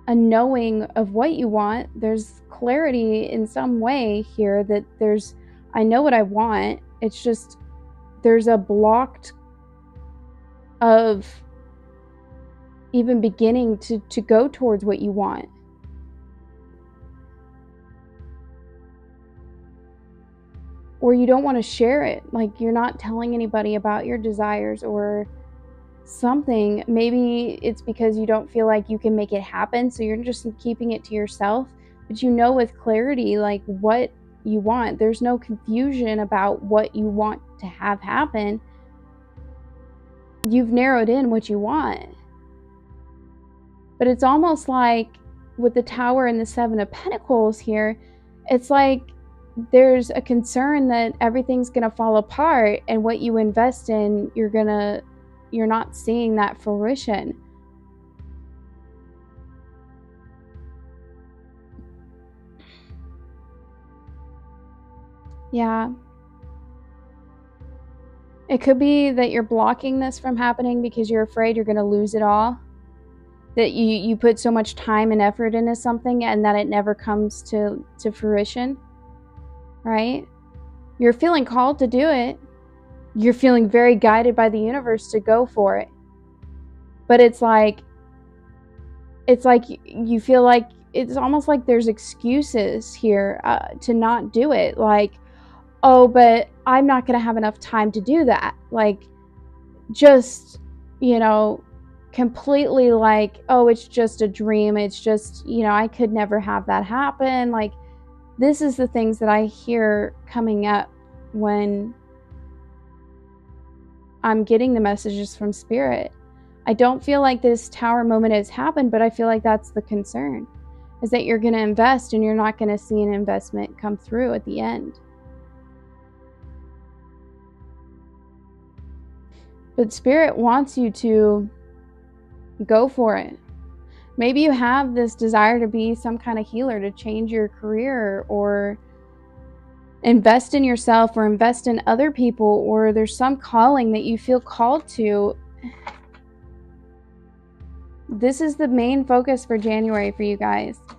a knowing of what you want. There's clarity in some way here that I know what I want. It's just there's a blocked of even beginning to go towards what you want. Or you don't want to share it. Like you're not telling anybody about your desires or something. Maybe it's because you don't feel like you can make it happen, so you're just keeping it to yourself. But you know with clarity like what you want. There's no confusion about what you want to have happen. You've narrowed in what you want. But it's almost like with the Tower and the Seven of Pentacles here, it's like there's a concern that everything's going to fall apart, and what you invest in, you're not seeing that fruition. Yeah. It could be that you're blocking this from happening because you're afraid you're going to lose it all. that you put so much time and effort into something and that it never comes to fruition, right? You're feeling called to do it. You're feeling very guided by the universe to go for it. But it's like you feel like it's almost like there's excuses here to not do it. Like, oh, but I'm not going to have enough time to do that. Like, just, completely like, oh, it's just a dream. It's just, I could never have that happen. Like, this is the things that I hear coming up when I'm getting the messages from Spirit. I don't feel like this tower moment has happened, but I feel like that's the concern, is that you're going to invest and you're not going to see an investment come through at the end. But Spirit wants you to go for it. Maybe you have this desire to be some kind of healer, to change your career, or invest in yourself, or invest in other people, or there's some calling that you feel called to. This is the main focus for January for you guys. All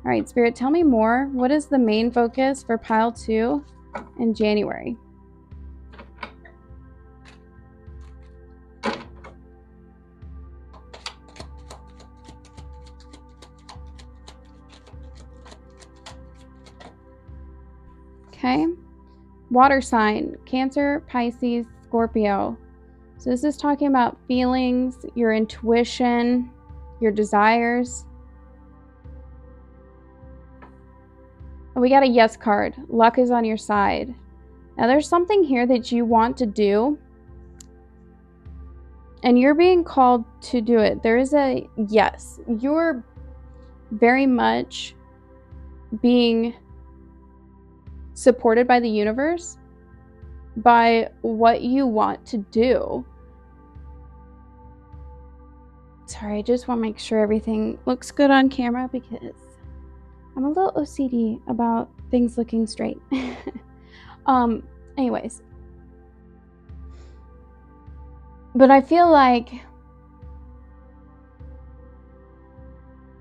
right, Spirit, tell me more. What is the main focus for pile 2 in January? Okay. Water sign, Cancer, Pisces, Scorpio. So this is talking about feelings, your intuition, your desires. And we got a yes card. Luck is on your side. Now there's something here that you want to do, and you're being called to do it. There is a yes. You're very much being supported by the universe by what you want to do. Sorry, I just want to make sure everything looks good on camera because I'm a little OCD about things looking straight. Anyways. But I feel like,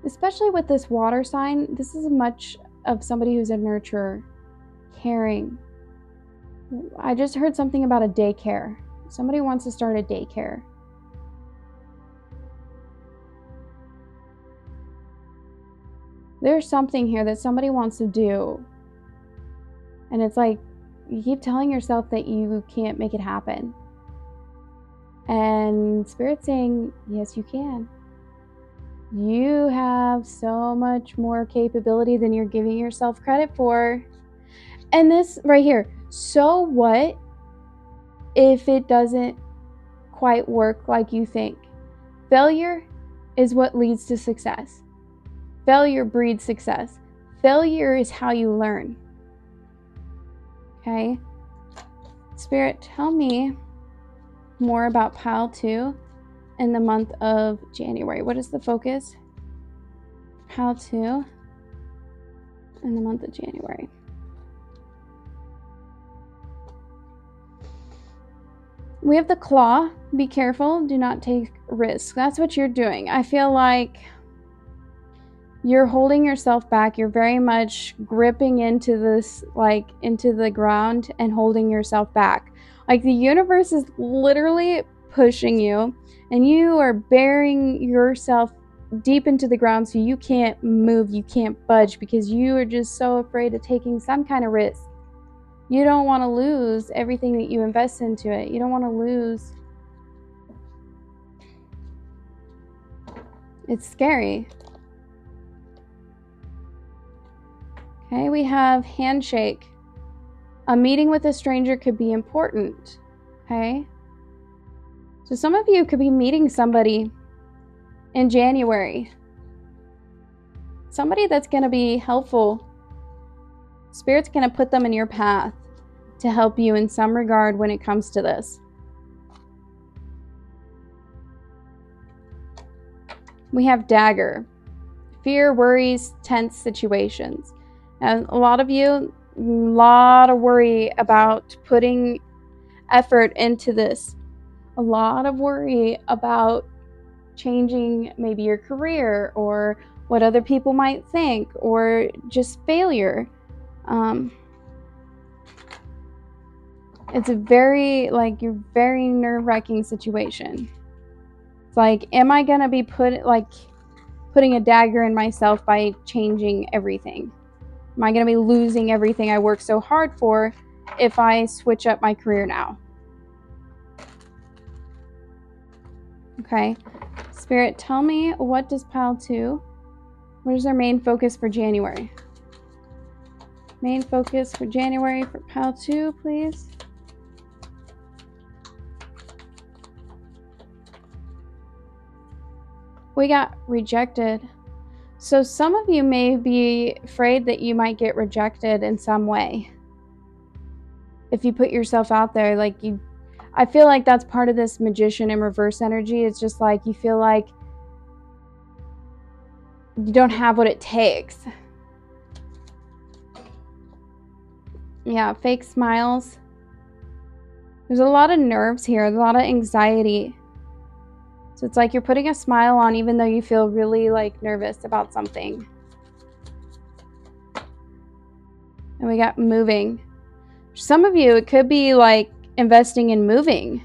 especially with this water sign, this is much of somebody who's a nurturer, caring. I just heard something about a daycare. Somebody wants to start a daycare. There's something here that somebody wants to do. And it's like, you keep telling yourself that you can't make it happen. And Spirit's saying, yes, you can. You have so much more capability than you're giving yourself credit for. And this right here, so what if it doesn't quite work like you think? Failure is what leads to success. Failure breeds success. Failure is how you learn. Okay? Spirit, tell me more about pile 2 in the month of January. What is the focus? Pile 2 in the month of January. We have the claw. Be careful. Do not take risks. That's what you're doing. I feel like you're holding yourself back. You're very much gripping into this, like into the ground, and holding yourself back. Like the universe is literally pushing you, and you are burying yourself deep into the ground so you can't move, you can't budge, because you are just so afraid of taking some kind of risk. You don't want to lose everything that you invest into it. You don't want to lose. It's scary. Okay, we have handshake. A meeting with a stranger could be important. Okay? So some of you could be meeting somebody in January. Somebody that's going to be helpful. Spirit's going to put them in your path to help you in some regard when it comes to this. We have dagger. Fear, worries, tense situations. And a lot of you, a lot of worry about putting effort into this. A lot of worry about changing maybe your career or what other people might think, or just failure. It's a very nerve-wracking situation. It's like, am I gonna be putting a dagger in myself by changing everything? Am I gonna be losing everything I worked so hard for if I switch up my career now? Okay, Spirit, tell me, what does pile 2, what is their main focus for January? Main focus for January for pile 2, please. We got rejected. So some of you may be afraid that you might get rejected in some way. If you put yourself out there, I feel like that's part of this Magician in reverse energy. It's just like you feel like you don't have what it takes. Yeah, fake smiles. There's a lot of nerves here, a lot of anxiety. So it's like you're putting a smile on even though you feel really nervous about something. And we got moving. Some of you, it could be investing in moving.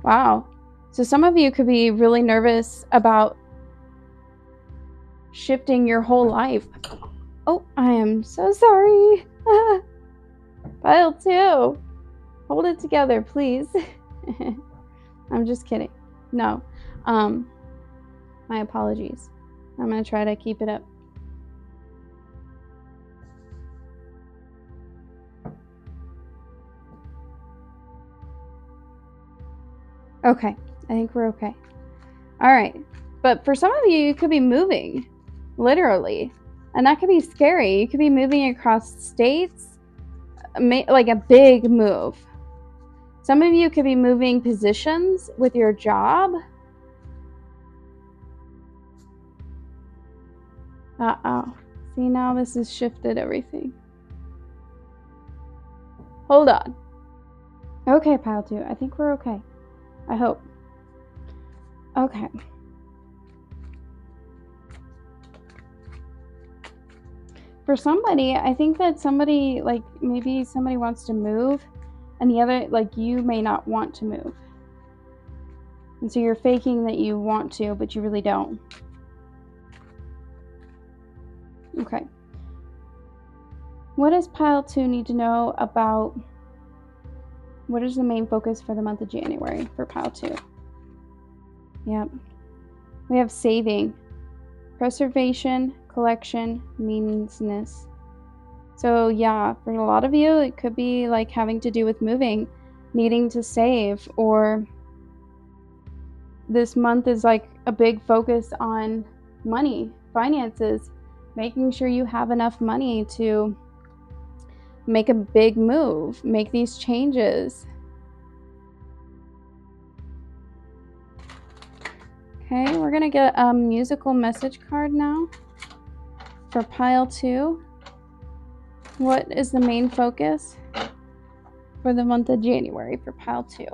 Wow. So some of you could be really nervous about shifting your whole life. Oh, I am so sorry. Pile 2. Hold it together, please. I'm just kidding. No. My apologies. I'm going to try to keep it up. Okay. I think we're okay. All right. But for some of you, you could be moving. Literally. And that could be scary. You could be moving across states. Like a big move. Some of you could be moving positions with your job. Uh-oh. See, now this has shifted everything. Hold on. Okay, pile 2. I think we're okay. I hope. Okay. For somebody, I think that somebody, maybe somebody wants to move, and the other, you may not want to move. And so you're faking that you want to, but you really don't. Okay. What does pile 2 need to know about, what is the main focus for the month of January for pile 2? Yep. We have saving, preservation, collection, meaninglessness. So yeah, for a lot of you, it could be having to do with moving, needing to save, or this month is a big focus on money, finances, making sure you have enough money to make a big move, make these changes. Okay, we're gonna get a musical message card now for pile 2. What is the main focus for the month of January for pile 2?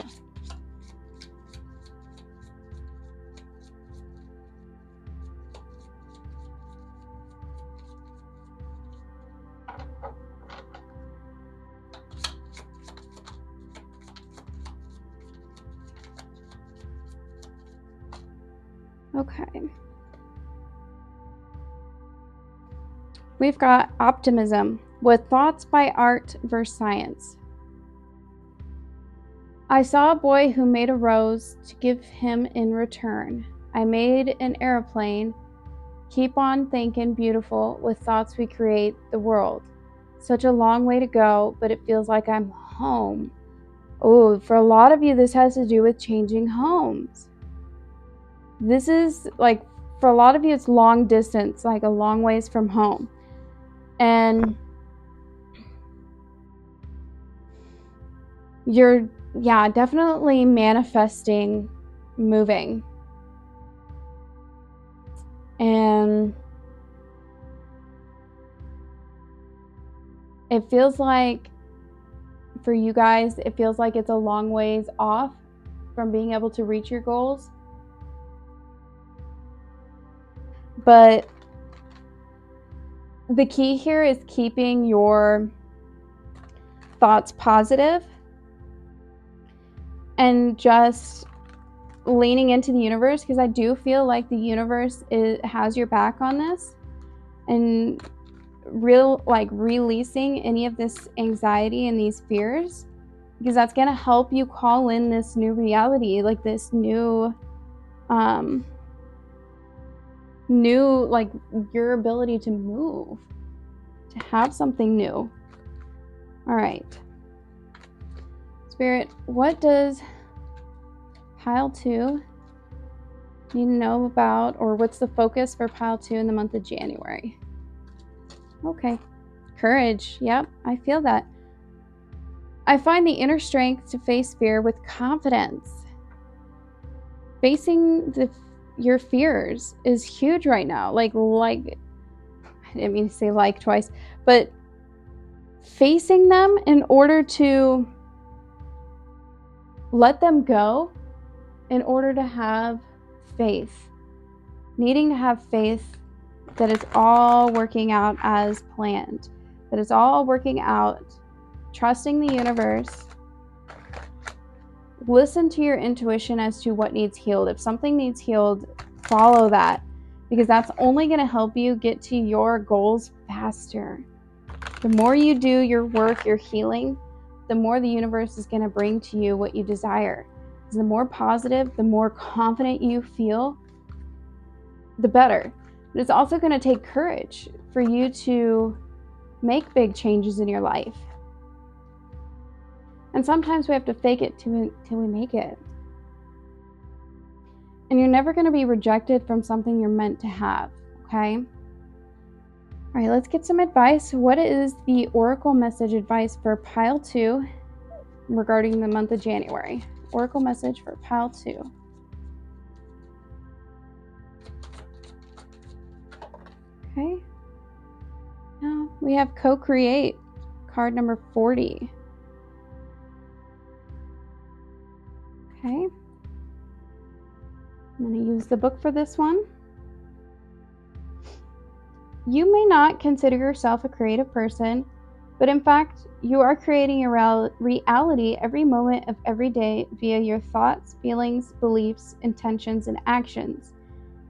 Okay. We've got optimism with thoughts by art versus science. I saw a boy who made a rose to give him in return. I made an airplane. Keep on thinking beautiful with thoughts we create the world. Such a long way to go, but it feels like I'm home. Oh, for a lot of you, this has to do with changing homes. This is for a lot of you, it's long distance, a long ways from home. And you're, definitely manifesting moving. And it feels like, for you guys, it feels like it's a long ways off from being able to reach your goals. But the key here is keeping your thoughts positive and just leaning into the universe, because I do feel like the universe has your back on this, and releasing any of this anxiety and these fears, because that's going to help you call in this new reality, like this new like your ability to move, to have something new. All right, Spirit, what does pile 2 need to know about, or what's the focus for pile 2 in the month of January? Okay, courage. Yep, I feel that. I find the inner strength to face fear with confidence. Facing your fears is huge right now. Like I didn't mean to say like twice, but facing them in order to let them go, in order to have faith, needing to have faith that it's all working out as planned, that it's all working out, trusting the universe. Listen to your intuition as to what needs healed. If something needs healed, follow that, because that's only going to help you get to your goals faster. The more you do your work, your healing, the more the universe is going to bring to you what you desire. Because the more positive, the more confident you feel, the better. But it's also going to take courage for you to make big changes in your life. And sometimes we have to fake it till we make it. And you're never going to be rejected from something you're meant to have, okay? All right, let's get some advice. What is the Oracle message advice for pile 2 regarding the month of January? Oracle message for pile 2. Okay. Now we have co-create, card number 40. Okay. I'm going to use the book for this one. You may not consider yourself a creative person, but in fact, you are creating a reality every moment of every day via your thoughts, feelings, beliefs, intentions, and actions.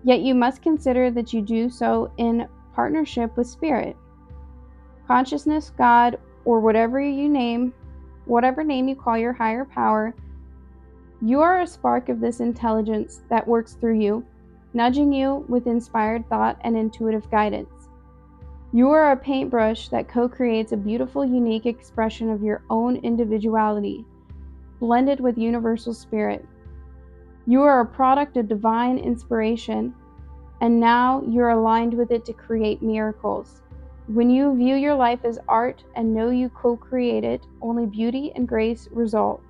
Yet you must consider that you do so in partnership with Spirit, consciousness, God, or whatever name you call your higher power. You are a spark of this intelligence that works through you, nudging you with inspired thought and intuitive guidance. You are a paintbrush that co-creates a beautiful, unique expression of your own individuality, blended with universal spirit. You are a product of divine inspiration, and now you're aligned with it to create miracles. When you view your life as art and know you co-create it, only beauty and grace result.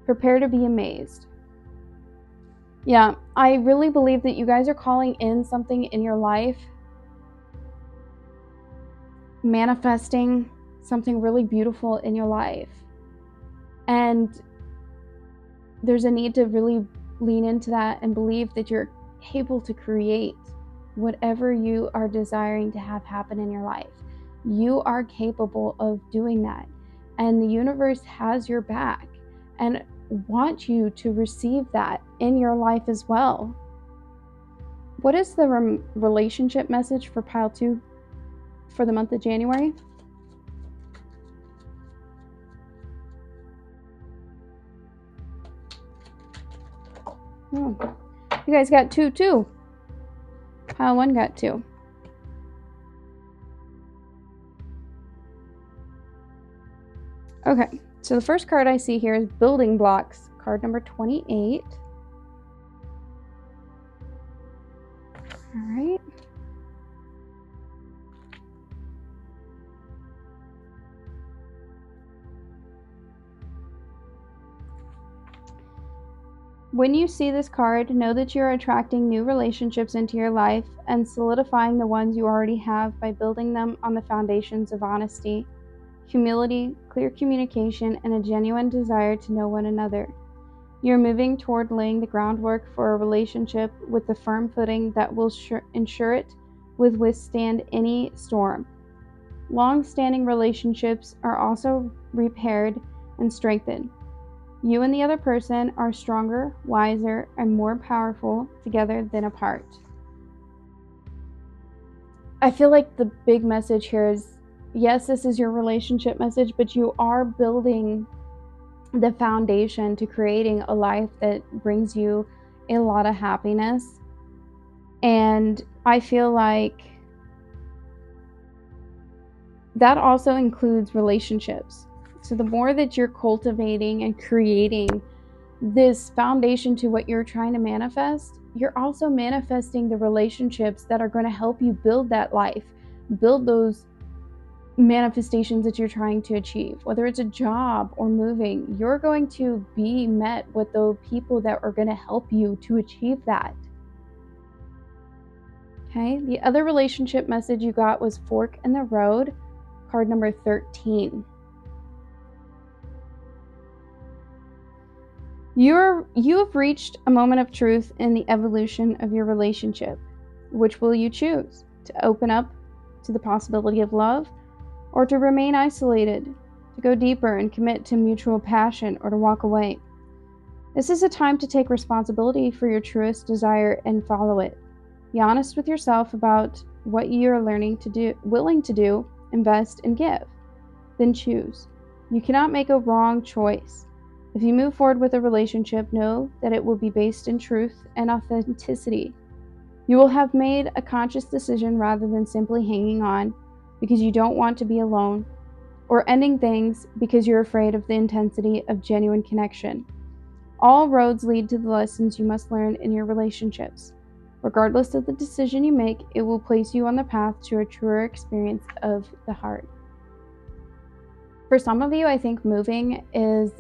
Prepare to be amazed. Yeah, I really believe that you guys are calling in something in your life, manifesting something really beautiful in your life. And there's a need to really lean into that and believe that you're able to create whatever you are desiring to have happen in your life. You are capable of doing that. And the universe has your back and wants you to receive that in your life as well. What is the relationship message for pile 2 for the month of January? Oh, you guys got 2 too. Pile 1 got 2. Okay, so the first card I see here is Building Blocks, card number 28. All right. When you see this card, know that you're attracting new relationships into your life and solidifying the ones you already have by building them on the foundations of honesty, humility, clear communication, and a genuine desire to know one another. You're moving toward laying the groundwork for a relationship with the firm footing that will ensure it will withstand any storm. Long-standing relationships are also repaired and strengthened. You and the other person are stronger, wiser, and more powerful together than apart. I feel like the big message here is, yes, this is your relationship message, but you are building the foundation to creating a life that brings you a lot of happiness. And I feel like that also includes relationships. So the more that you're cultivating and creating this foundation to what you're trying to manifest, you're also manifesting the relationships that are going to help you build that life, build those manifestations that you're trying to achieve. Whether it's a job or moving, you're going to be met with those people that are going to help you to achieve that. Okay, the other relationship message you got was Fork in the Road, card number 13. You have reached a moment of truth in the evolution of your relationship. Which will you choose? To open up to the possibility of love, or to remain isolated, to go deeper and commit to mutual passion, or to walk away? This is a time to take responsibility for your truest desire and follow it. Be honest with yourself about what you are willing to do, invest, and give. Then choose. You cannot make a wrong choice. If you move forward with a relationship, know that it will be based in truth and authenticity. You will have made a conscious decision rather than simply hanging on because you don't want to be alone, or ending things because you're afraid of the intensity of genuine connection. All roads lead to the lessons you must learn in your relationships. Regardless of the decision you make, it will place you on the path to a truer experience of the heart. For some of you, I think moving is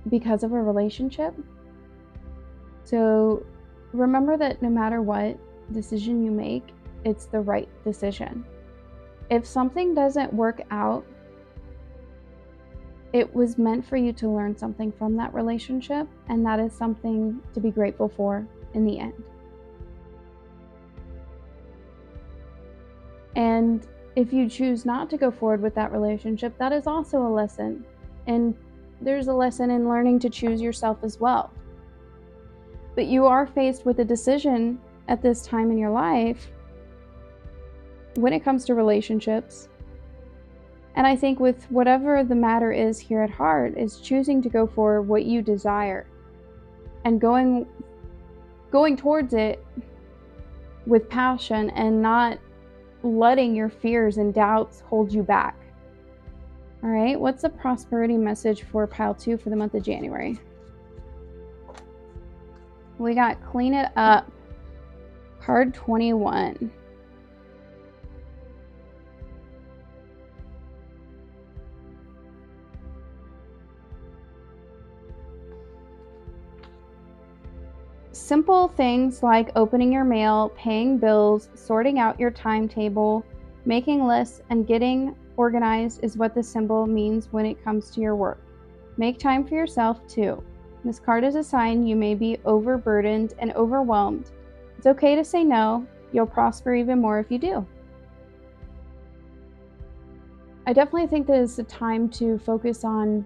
because of a relationship. So remember that no matter what decision you make, it's the right decision. If something doesn't work out, it was meant for you to learn something from that relationship, and that is something to be grateful for in the end. And if you choose not to go forward with that relationship, that is also a lesson. And there's a lesson in learning to choose yourself as well. But you are faced with a decision at this time in your life when it comes to relationships. And I think with whatever the matter is here at heart, is choosing to go for what you desire and going towards it with passion and not letting your fears and doubts hold you back. All right, what's the prosperity message for pile 2 for the month of January? We got Clean It Up, card 21. Simple things like opening your mail, paying bills, sorting out your timetable, making lists, and getting organized is what the symbol means when it comes to your work. Make time for yourself too. This card is a sign you may be overburdened and overwhelmed. It's okay to say no. You'll prosper even more if you do. I definitely think that it's a time to focus on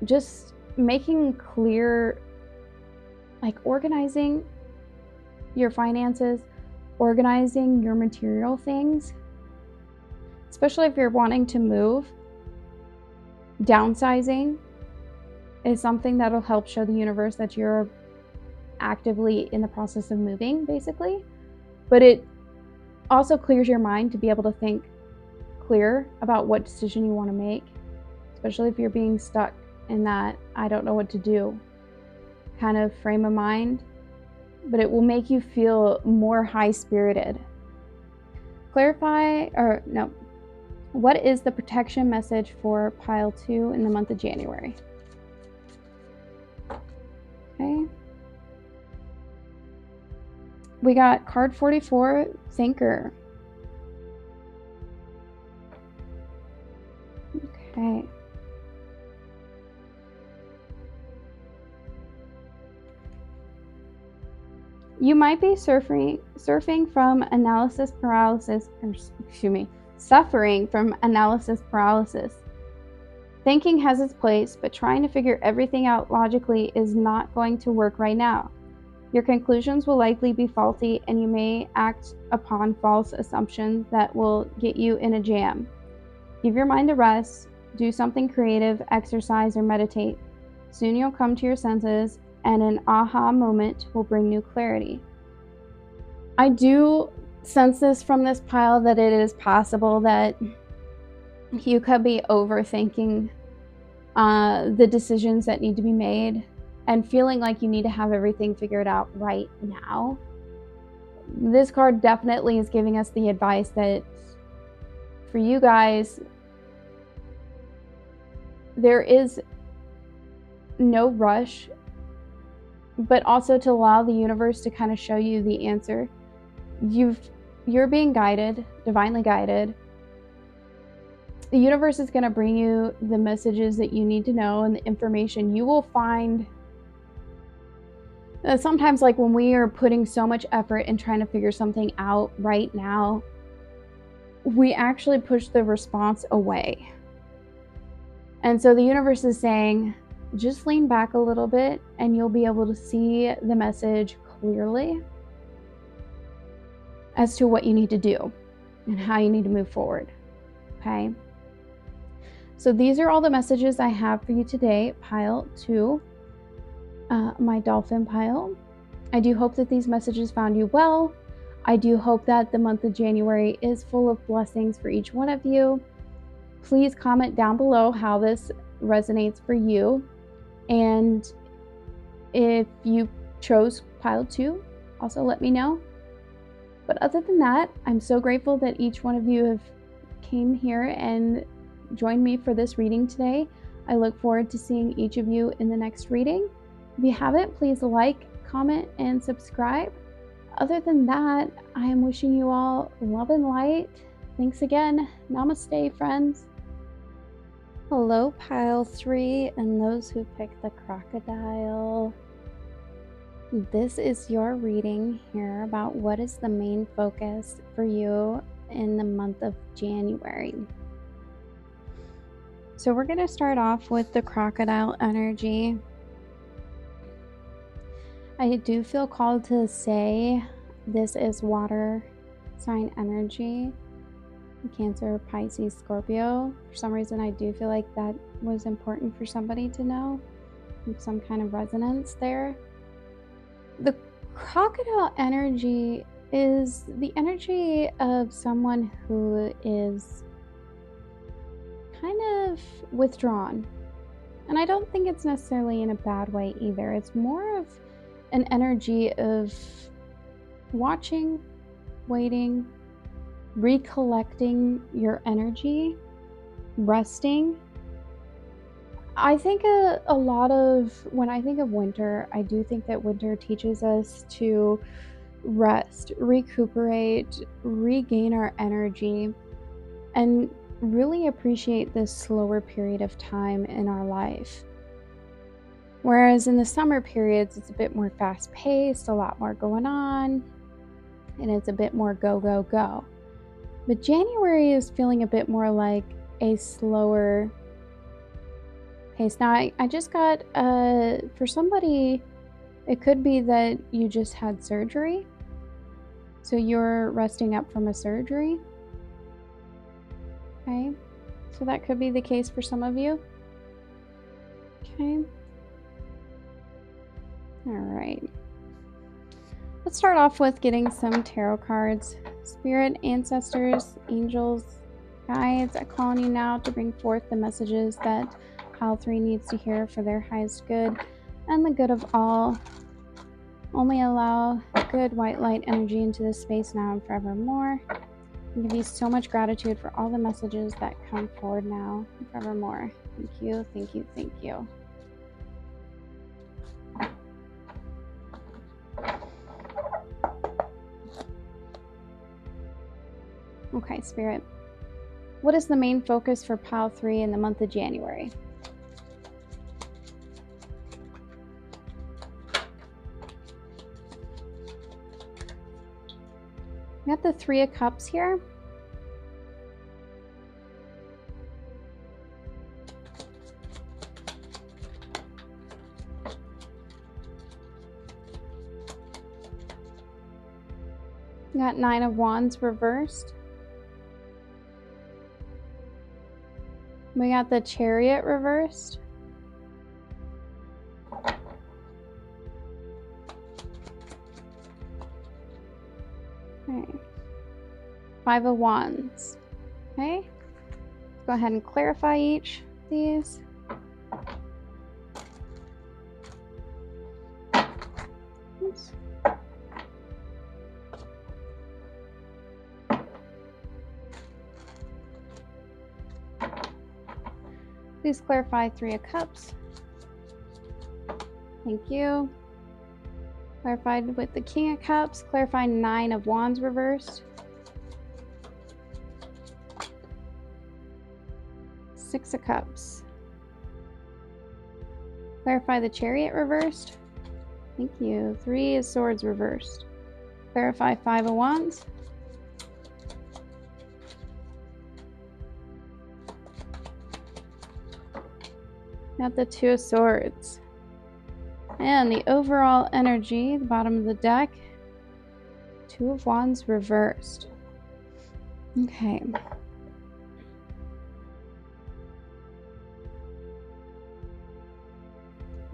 just making clear, like organizing your finances, organizing your material things, especially if you're wanting to move. Downsizing is something that'll help show the universe that you're actively in the process of moving, basically. But it also clears your mind to be able to think clear about what decision you want to make, especially if you're being stuck in that I don't know what to do kind of frame of mind. But it will make you feel more high-spirited. What is the protection message for pile 2 in the month of January? Okay. We got card 44, Thinker. Okay. You might be suffering from analysis paralysis. Thinking has its place, but trying to figure everything out logically is not going to work right now. Your conclusions will likely be faulty, and you may act upon false assumptions that will get you in a jam. Give your mind a rest, do something creative, exercise, or meditate. Soon you'll come to your senses, and an aha moment will bring new clarity. I do sense this from this pile that it is possible that you could be overthinking the decisions that need to be made and feeling like you need to have everything figured out right now. This card definitely is giving us the advice that for you guys, there is no rush, but also to allow the universe to kind of show you the answer. You're being guided, divinely guided. The universe is going to bring you the messages that you need to know and the information. You will find sometimes, like when we are putting so much effort in trying to figure something out right now, we actually push the response away. And so the universe is saying, just lean back a little bit and you'll be able to see the message clearly as to what you need to do and how you need to move forward. Okay? So these are all the messages I have for you today, pile 2, my dolphin pile. I do hope that these messages found you well. I do hope that the month of January is full of blessings for each one of you. Please comment down below how this resonates for you. And if you chose pile 2, also let me know. But other than that, I'm so grateful that each one of you have came here and joined me for this reading today. I look forward to seeing each of you in the next reading. If you haven't, please like, comment, and subscribe. Other than that, I am wishing you all love and light. Thanks again. Namaste, friends. Hello, pile 3, and those who picked the crocodile. This is your reading here about what is the main focus for you in the month of January. So we're going to start off with the crocodile energy. I do feel called to say this is water sign energy. Cancer, Pisces, Scorpio. For some reason, I do feel like that was important for somebody to know. Some kind of resonance there. The crocodile energy is the energy of someone who is kind of withdrawn. And I don't think it's necessarily in a bad way either. It's more of an energy of watching, waiting, recollecting your energy, resting. I think a lot of, when I think of winter, I do think that winter teaches us to rest, recuperate, regain our energy, and really appreciate this slower period of time in our life. Whereas in the summer periods, it's a bit more fast-paced, a lot more going on, and it's a bit more go, go, go. But January is feeling a bit more like a slower pace. Now, I just got, for somebody, it could be that you just had surgery. So you're resting up from a surgery. Okay. So that could be the case for some of you. Okay. All right. Let's start off with getting some tarot cards. Spirit, ancestors, angels, guides, I call on you now to bring forth the messages that pile 3 needs to hear for their highest good and the good of all. Only allow good white light energy into this space now and forevermore. I give you so much gratitude for all the messages that come forward now and forevermore. Thank you, thank you, thank you. Okay, Spirit. What is the main focus for pile 3 in the month of January? We got the Three of Cups here. We got Nine of Wands reversed. We got the Chariot reversed. Okay. Five of Wands. Okay. Let's go ahead and clarify each of these. Oops. Please clarify Three of Cups. Thank you. Clarified with the King of Cups. Clarify Nine of Wands reversed. Six of Cups. Clarify the Chariot reversed. Thank you. Three of Swords reversed. Clarify Five of Wands. Got the Two of Swords. And the overall energy, the bottom of the deck, Two of Wands reversed. Okay.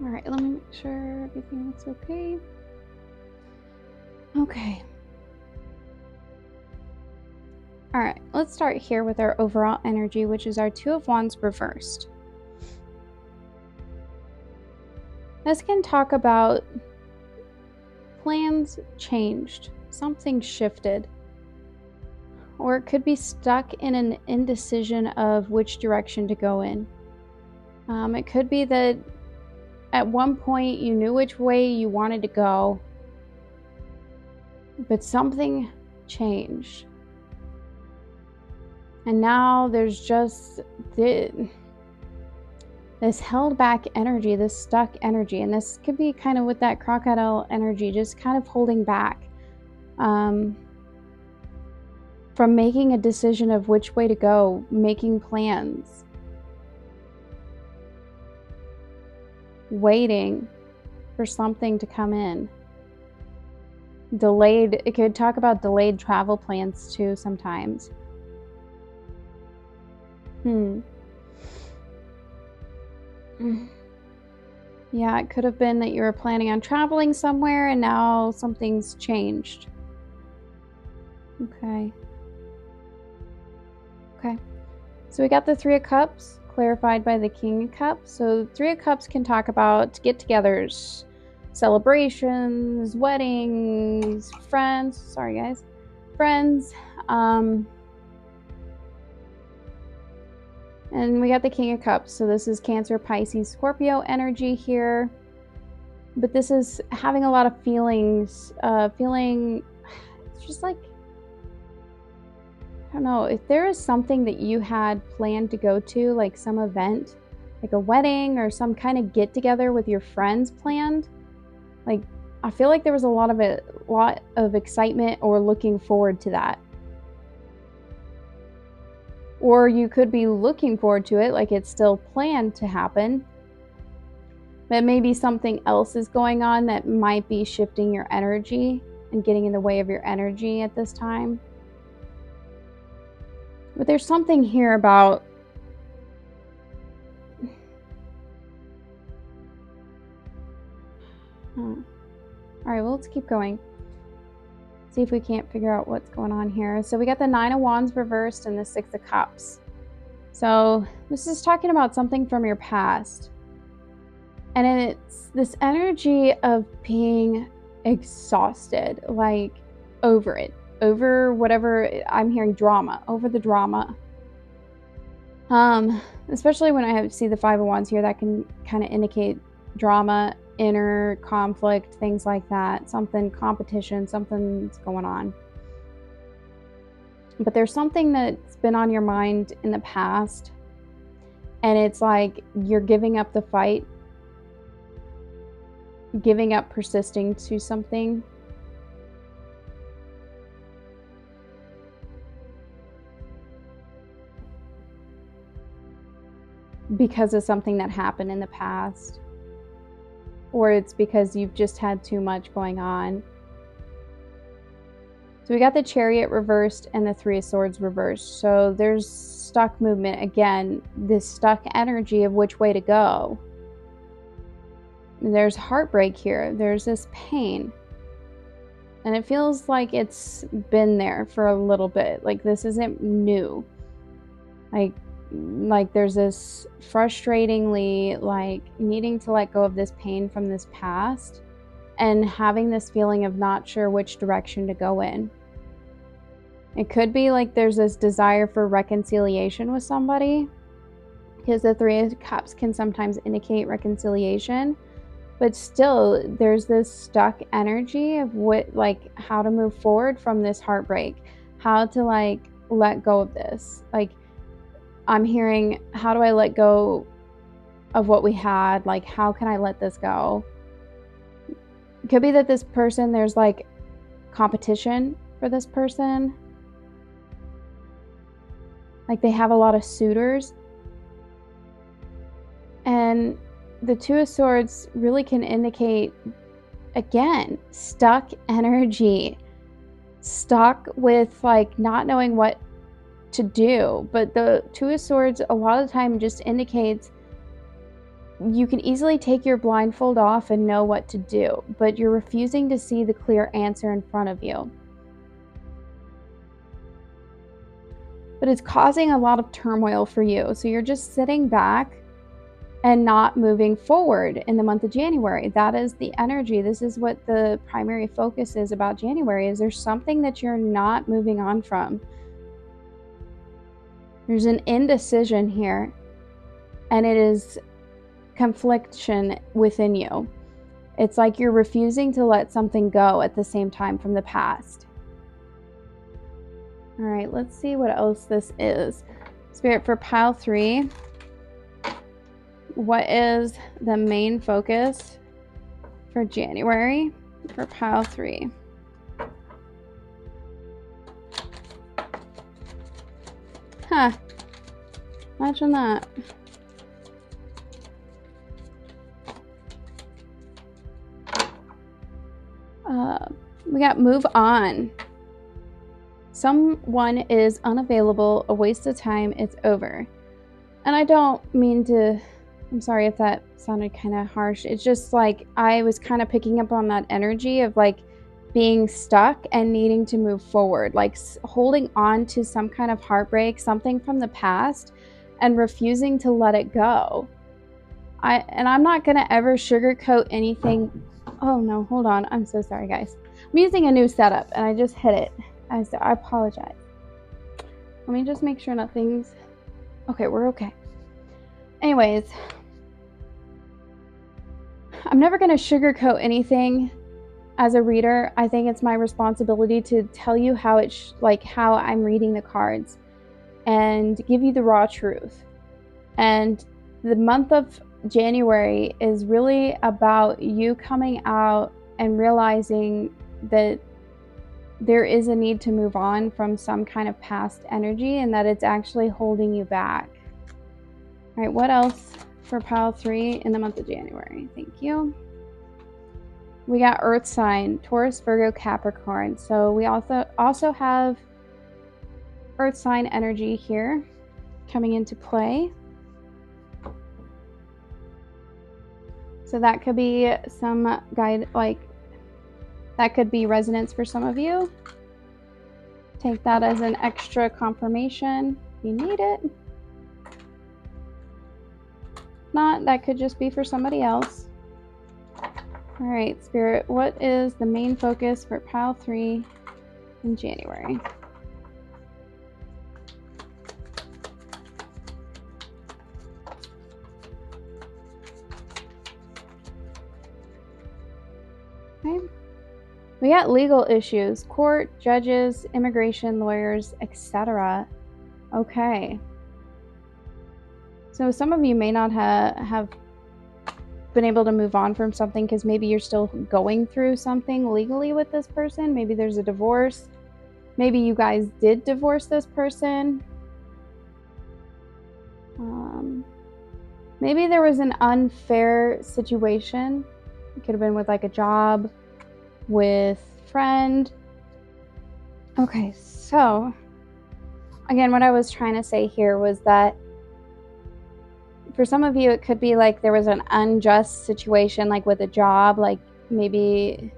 All right, let me make sure everything looks okay. Okay. All right, let's start here with our overall energy, which is our Two of Wands reversed. This can talk about plans changed, something shifted, or it could be stuck in an indecision of which direction to go in. It could be that at one point you knew which way you wanted to go, but something changed. And now there's just this held back energy, this stuck energy. And this could be kind of with that crocodile energy, just kind of holding back from making a decision of which way to go, making plans, waiting for something to come in. Delayed, it could talk about delayed travel plans too sometimes. Yeah, it could have been that you were planning on traveling somewhere and now something's changed. Okay. So we got the Three of Cups clarified by the King of Cups. So Three of Cups can talk about get-togethers, celebrations, weddings, friends. And we got the King of Cups. So this is Cancer, Pisces, Scorpio energy here. But this is having a lot of feelings, it's just like, I don't know, if there is something that you had planned to go to, like some event, like a wedding or some kind of get together with your friends planned, like I feel like there was a lot of excitement or looking forward to that. Or you could be looking forward to it, like it's still planned to happen, but maybe something else is going on that might be shifting your energy and getting in the way of your energy at this time. But there's something here about all right, well, let's keep going. See if we can't figure out what's going on here. So we got the Nine of Wands reversed and the Six of Cups. So this is talking about something from your past. And it's this energy of being exhausted, like over it, over whatever. I'm hearing drama, over the drama. Especially when I see the Five of Wands here, that can kind of indicate drama, inner conflict, things like that. Something, competition, something's going on. But there's something that's been on your mind in the past, and it's like you're giving up the fight, giving up persisting to something. because of something that happened in the past, or it's because you've just had too much going on. So we got the Chariot reversed and the Three of Swords reversed. So there's stuck movement. Again, this stuck energy of which way to go. There's heartbreak here. There's this pain. And it feels like it's been there for a little bit. Like this isn't new. Like there's this frustratingly, like needing to let go of this pain from this past and having this feeling of not sure which direction to go in. It could be like there's this desire for reconciliation with somebody, because the Three of Cups can sometimes indicate reconciliation, but still there's this stuck energy of what, like, how to move forward from this heartbreak, how to like let go of this. Like I'm hearing, how do I let go of what we had? Like, how can I let this go? It could be that this person, there's like competition for this person. Like they have a lot of suitors. And the Two of Swords really can indicate, again, stuck energy. Stuck with like not knowing what to do. But the Two of Swords a lot of the time just indicates you can easily take your blindfold off and know what to do, but you're refusing to see the clear answer in front of you. But it's causing a lot of turmoil for you. So you're just sitting back and not moving forward in the month of January. That is the energy. This is what the primary focus is about January, is there's something that you're not moving on from. There's an indecision here, and it is confliction within you. It's like you're refusing to let something go at the same time from the past. All right, let's see what else this is. Spirit, for pile 3, what is the main focus for January for pile 3? Huh. Imagine that. We got move on. Someone is unavailable, a waste of time, it's over. And I don't mean to, I'm sorry if that sounded kind of harsh. It's just like I was kind of picking up on that energy of like being stuck and needing to move forward, like holding on to some kind of heartbreak, something from the past, and refusing to let it go. I'm not going to ever sugarcoat anything. Oh no, hold on. I'm so sorry, guys. I'm using a new setup and I just hit it. I apologize. Let me just make sure nothing's... Okay, we're okay. Anyways, I'm never going to sugarcoat anything as a reader. I think it's my responsibility to tell you how how I'm reading the cards and give you the raw truth. And the month of January is really about you coming out and realizing that there is a need to move on from some kind of past energy and that it's actually holding you back. All right, what else for pile 3 in the month of January? Thank you. We got Earth sign, Taurus, Virgo, Capricorn. So we also have Earth sign energy here coming into play. So that could be some guide, like that could be resonance for some of you. Take that as an extra confirmation if you need it. If not, that could just be for somebody else. All right, Spirit, what is the main focus for pile 3 in January? Okay. We got legal issues, court, judges, immigration, lawyers, etc. Okay. So some of you may not have been able to move on from something because maybe you're still going through something legally with this person. Maybe there's a divorce. Maybe you guys did divorce this person. Maybe there was an unfair situation. It could have been with like a job, with friend. Okay, so again, what I was trying to say here was that for some of you, it could be like there was an unjust situation, like with a job, like maybe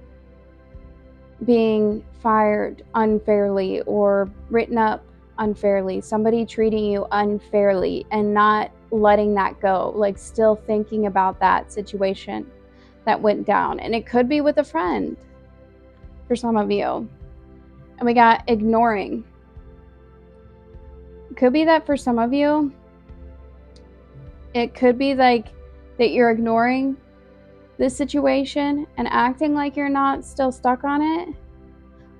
being fired unfairly or written up unfairly, somebody treating you unfairly and not letting that go, like still thinking about that situation that went down. And it could be with a friend for some of you. And we got ignoring. It could be that for some of you, it could be like that you're ignoring this situation and acting like you're not still stuck on it.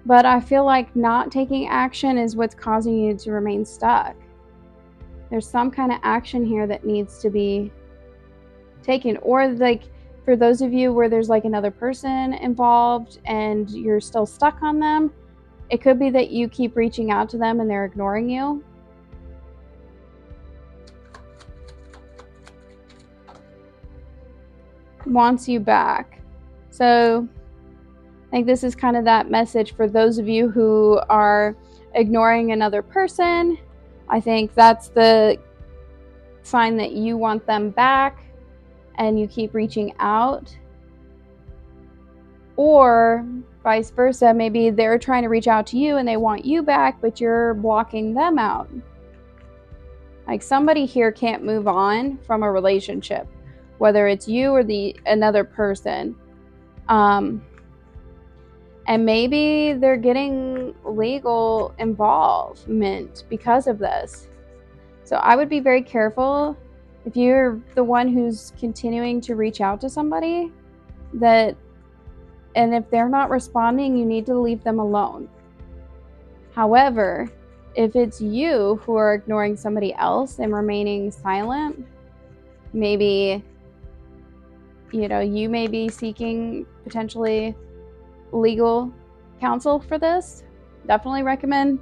But I feel like not taking action is what's causing you to remain stuck. There's some kind of action here that needs to be taken. Or like for those of you where there's like another person involved and you're still stuck on them, it could be that you keep reaching out to them and they're ignoring you. Wants you back. So I think this is kind of that message for those of you who are ignoring another person. I think that's the sign that you want them back and you keep reaching out. Or vice versa, maybe they're trying to reach out to you and they want you back, but you're blocking them out. Like somebody here can't move on from a relationship, whether it's you or another person. And maybe they're getting legal involvement because of this. So I would be very careful if you're the one who's continuing to reach out to somebody, and if they're not responding, you need to leave them alone. However, if it's you who are ignoring somebody else and remaining silent, maybe, you may be seeking potentially legal counsel for this. Definitely recommend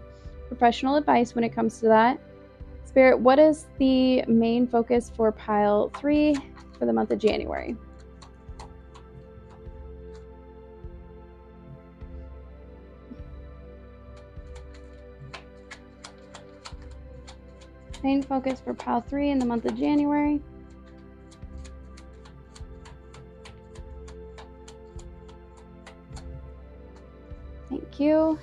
professional advice when it comes to that. Spirit, what is the main focus for pile 3 for the month of January? Main focus for pile 3 in the month of January. Thank you.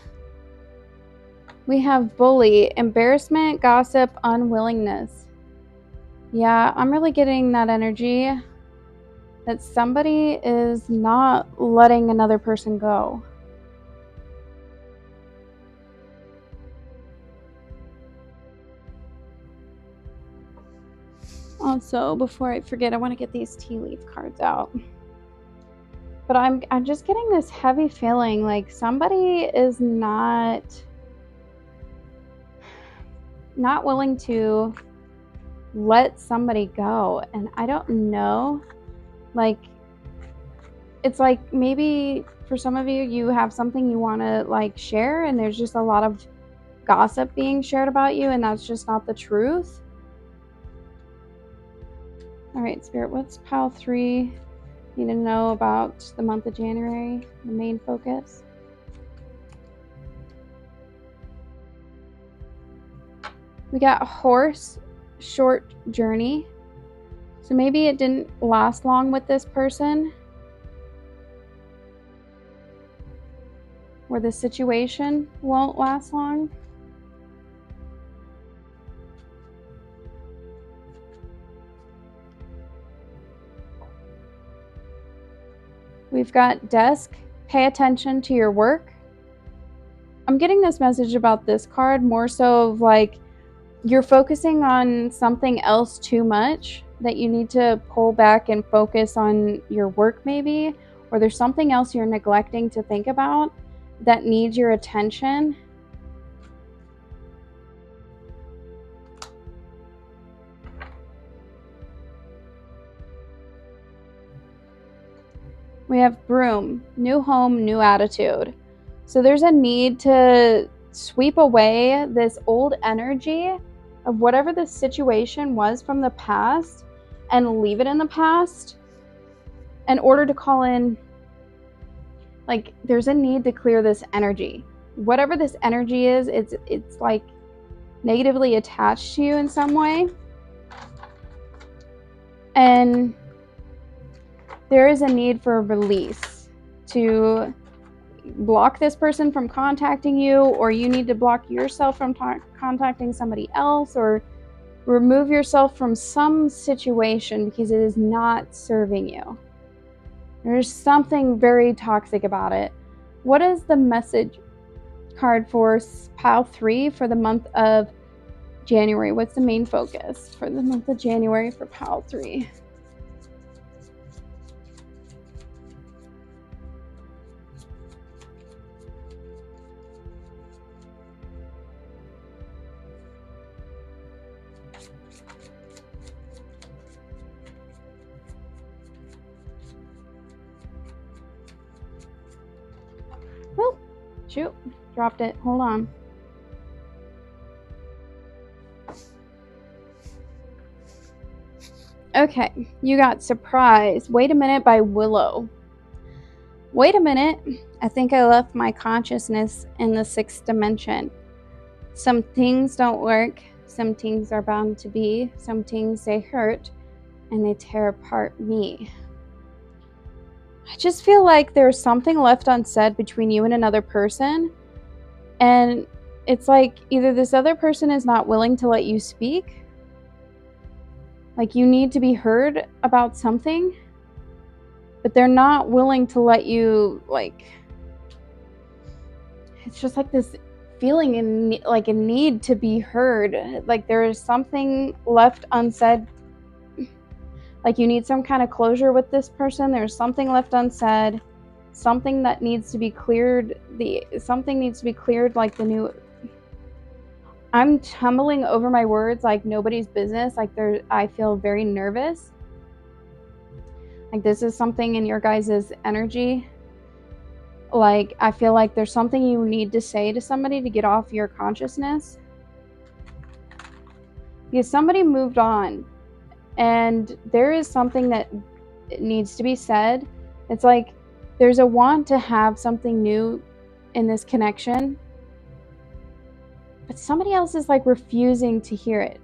We have bully, embarrassment, gossip, unwillingness. Yeah, I'm really getting that energy that somebody is not letting another person go. Also, before I forget, I want to get these tea leaf cards out. But I'm just getting this heavy feeling like somebody is not willing to let somebody go. And I don't know, like, it's like maybe for some of you, you have something you want to like share and there's just a lot of gossip being shared about you and that's just not the truth. All right, Spirit, what's pile 3 need to know about the month of January, the main focus? We got horse, short journey. So maybe it didn't last long with this person, or the situation won't last long. We've got desk, pay attention to your work. I'm getting this message about this card more so of like you're focusing on something else too much, that you need to pull back and focus on your work maybe, or there's something else you're neglecting to think about that needs your attention. We have broom, new home, new attitude. So there's a need to sweep away this old energy of whatever the situation was from the past and leave it in the past in order to call in, like, there's a need to clear this energy. Whatever this energy is, it's like negatively attached to you in some way. And there is a need for a release, to block this person from contacting you, or you need to block yourself from contacting somebody else, or remove yourself from some situation because it is not serving you. There's something very toxic about it. What is the message card for pile 3 for the month of January? What's the main focus for the month of January for pile 3? Oh, shoot, dropped it. Hold on. Okay, you got Surprise. Wait a Minute by Willow. Wait a minute. I think I left my consciousness in the 6th dimension. Some things don't work. Some things are bound to be. Some things they hurt and they tear apart me. I just feel like there's something left unsaid between you and another person. And it's like either this other person is not willing to let you speak, like you need to be heard about something, but they're not willing to let you, like, it's just like this feeling in like a need to be heard. Like there is something left unsaid. Like you need some kind of closure with this person. There's something left unsaid. Something that needs to be cleared. Something needs to be cleared, like the new. I'm tumbling over my words like nobody's business. Like I feel very nervous. Like this is something in your guys' energy. Like I feel like there's something you need to say to somebody to get off your consciousness. Because somebody moved on. And there is something that needs to be said. It's like there's a want to have something new in this connection, but somebody else is like refusing to hear it.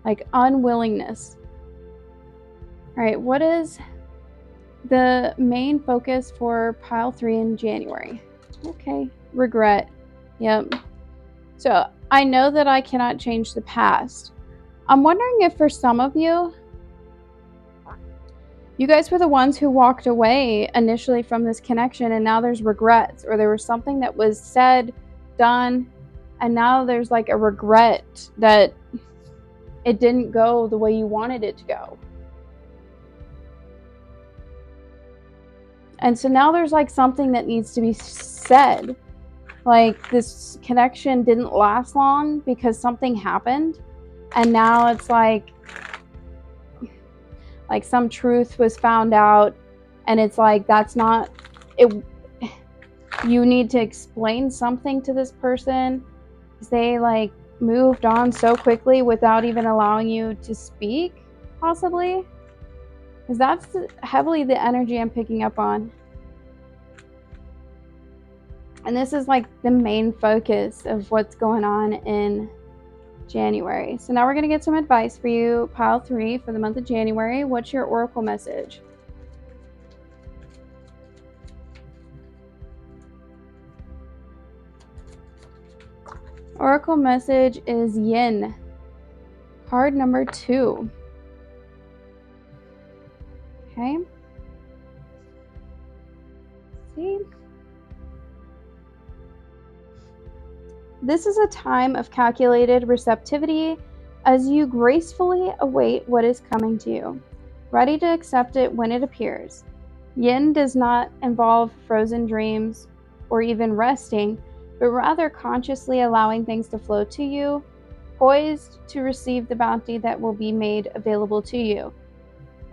Like unwillingness. All right, what is the main focus for pile 3 in January? Okay, regret. Yep. So I know that I cannot change the past. I'm wondering if for some of you, you guys were the ones who walked away initially from this connection, and now there's regrets, or there was something that was said, done, and now there's like a regret that it didn't go the way you wanted it to go. And so now there's like something that needs to be said. Like this connection didn't last long because something happened. And now it's like some truth was found out, and it's like that's not it. You need to explain something to this person because they like moved on so quickly without even allowing you to speak, possibly. Because that's heavily the energy I'm picking up on. And this is like the main focus of what's going on in January. So now we're going to get some advice for you, pile 3, for the month of January. What's your oracle message? Oracle message is Yin. Card number 2. Okay. See? This is a time of calculated receptivity as you gracefully await what is coming to you, ready to accept it when it appears. Yin does not involve frozen dreams or even resting, but rather consciously allowing things to flow to you, poised to receive the bounty that will be made available to you.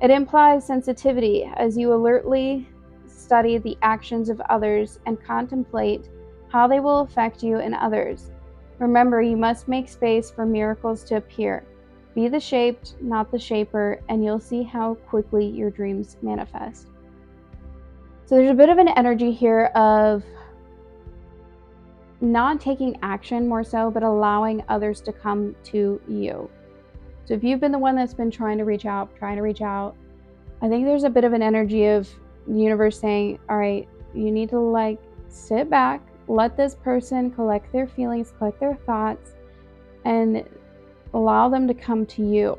It implies sensitivity as you alertly study the actions of others and contemplate how they will affect you and others. Remember, you must make space for miracles to appear. Be the shaped, not the shaper, and you'll see how quickly your dreams manifest. So there's a bit of an energy here of not taking action more so, but allowing others to come to you. So if you've been the one that's been trying to reach out, I think there's a bit of an energy of the universe saying, all right, you need to sit back, let this person collect their feelings, collect their thoughts, and allow them to come to you.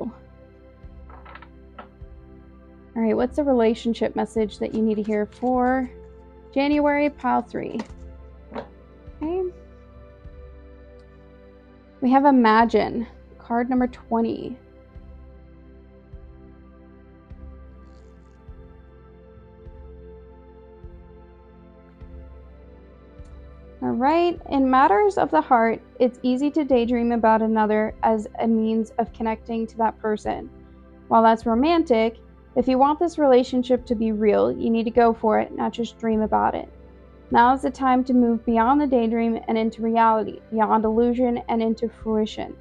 All right, what's the relationship message that you need to hear for January, pile 3? Okay. We have Imagine, card number 20. All right, in matters of the heart, it's easy to daydream about another as a means of connecting to that person. While that's romantic, if you want this relationship to be real, you need to go for it, not just dream about it. Now is the time to move beyond the daydream and into reality, beyond illusion and into fruition.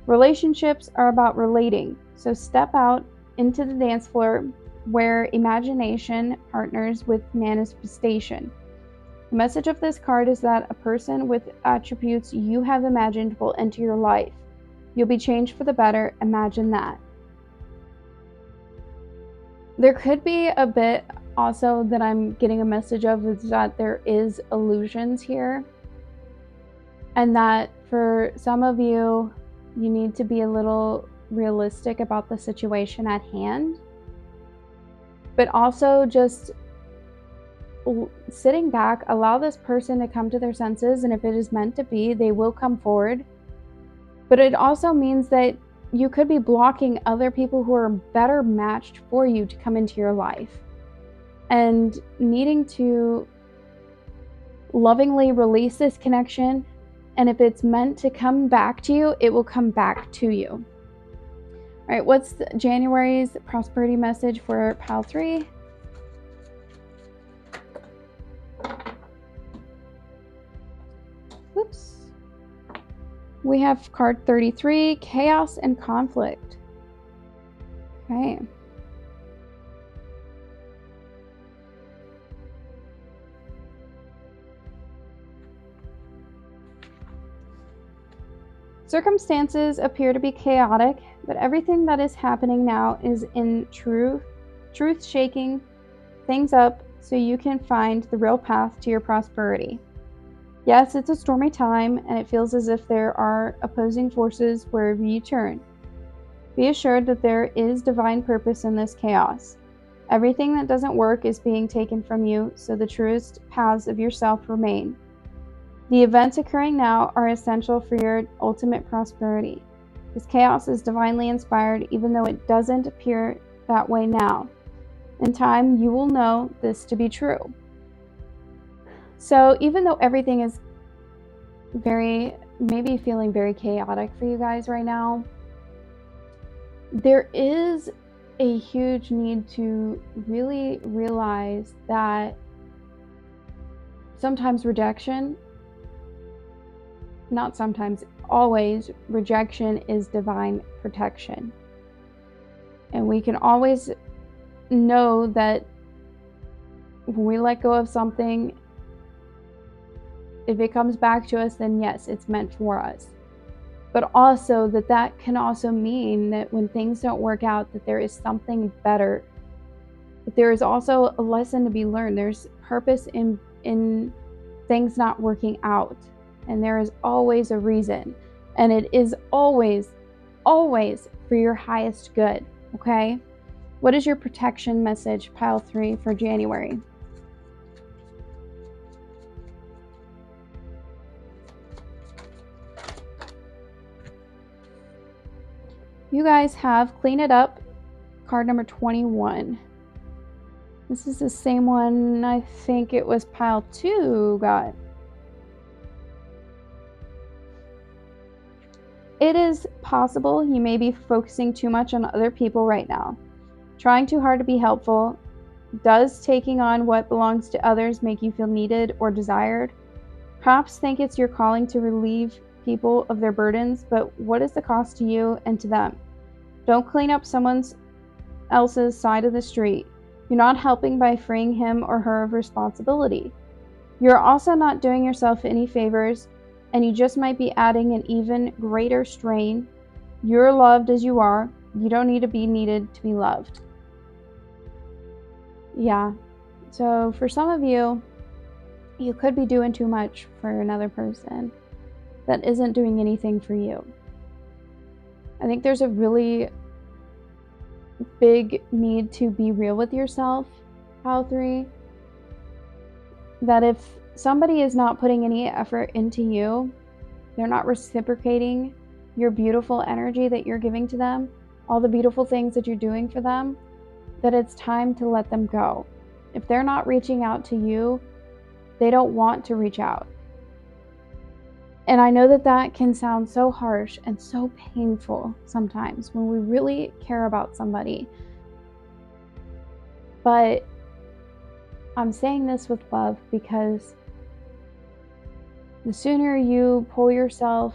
Relationships are about relating, so step out into the dance floor where imagination partners with manifestation. The message of this card is that a person with attributes you have imagined will enter your life. You'll be changed for the better, imagine that. There could be a bit also that I'm getting a message of is that there is illusions here. And that for some of you, you need to be a little realistic about the situation at hand. But also just sitting back, allow this person to come to their senses, and if it is meant to be, they will come forward. But it also means that you could be blocking other people who are better matched for you to come into your life, and needing to lovingly release this connection. And if it's meant to come back to you, it will come back to you. All right, what's January's prosperity message for pile 3? Oops. We have card 33, chaos and conflict. Okay. Circumstances appear to be chaotic, but everything that is happening now is in truth shaking things up so you can find the real path to your prosperity. Yes, it's a stormy time, and it feels as if there are opposing forces wherever you turn. Be assured that there is divine purpose in this chaos. Everything that doesn't work is being taken from you, so the truest paths of yourself remain. The events occurring now are essential for your ultimate prosperity. This chaos is divinely inspired, even though it doesn't appear that way now. In time, you will know this to be true. So even though everything is maybe feeling very chaotic for you guys right now, there is a huge need to really realize that always, rejection is divine protection. And we can always know that when we let go of something, if it comes back to us, then yes, it's meant for us. But also that can also mean that when things don't work out, that there is something better. But there is also a lesson to be learned. There's purpose in things not working out. And there is always a reason. And it is always, always for your highest good, okay? What is your protection message, pile 3, for January? You guys have Clean It Up, card number 21. This is the same one I think it was pile 2 got. It is possible you may be focusing too much on other people right now. Trying too hard to be helpful. Does taking on what belongs to others make you feel needed or desired? Perhaps think it's your calling to relieve people of their burdens, but what is the cost to you and to them? Don't clean up someone else's side of the street. You're not helping by freeing him or her of responsibility. You're also not doing yourself any favors, and you just might be adding an even greater strain. You're loved as you are. You don't need to be needed to be loved. Yeah. So for some of you, you could be doing too much for another person that isn't doing anything for you. I think there's a really big need to be real with yourself, pile 3. That if somebody is not putting any effort into you, they're not reciprocating your beautiful energy that you're giving to them, all the beautiful things that you're doing for them, that it's time to let them go. If they're not reaching out to you, they don't want to reach out. And I know that that can sound so harsh and so painful sometimes when we really care about somebody. But I'm saying this with love, because the sooner you pull yourself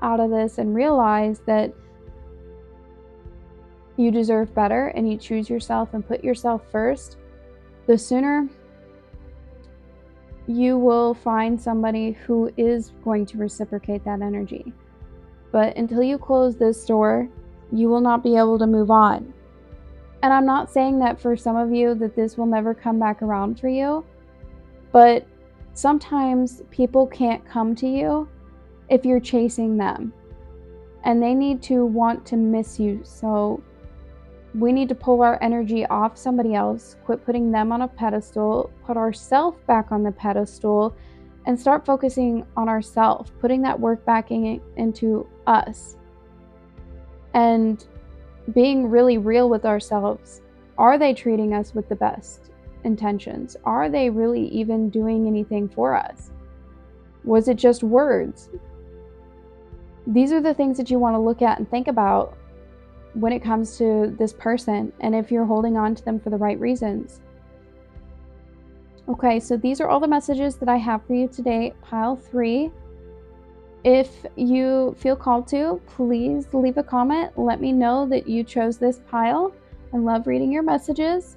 out of this and realize that you deserve better and you choose yourself and put yourself first, the sooner you will find somebody who is going to reciprocate that energy. But until you close this door, you will not be able to move on. And I'm not saying that for some of you that this will never come back around for you, but sometimes people can't come to you if you're chasing them, and they need to want to miss you. So we need to pull our energy off somebody else, quit putting them on a pedestal, put ourselves back on the pedestal, and start focusing on ourselves, putting that work back into us, and being really real with ourselves. Are they treating us with the best intentions? Are they really even doing anything for us? Was it just words? These are the things that you want to look at and think about when it comes to this person, and if you're holding on to them for the right reasons. Okay, so these are all the messages that I have for you today, pile 3. If you feel called to, please leave a comment. Let me know that you chose this pile. I love reading your messages.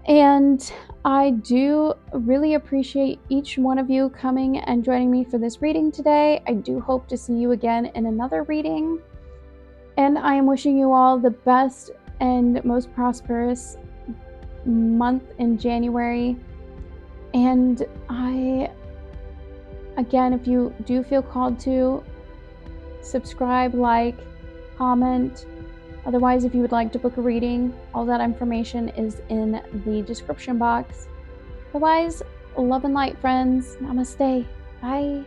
And I do really appreciate each one of you coming and joining me for this reading today. I do hope to see you again in another reading. And I am wishing you all the best and most prosperous month in January. And again, if you do feel called to, subscribe, like, comment. Otherwise, if you would like to book a reading, all that information is in the description box. Otherwise, love and light, friends. Namaste. Bye.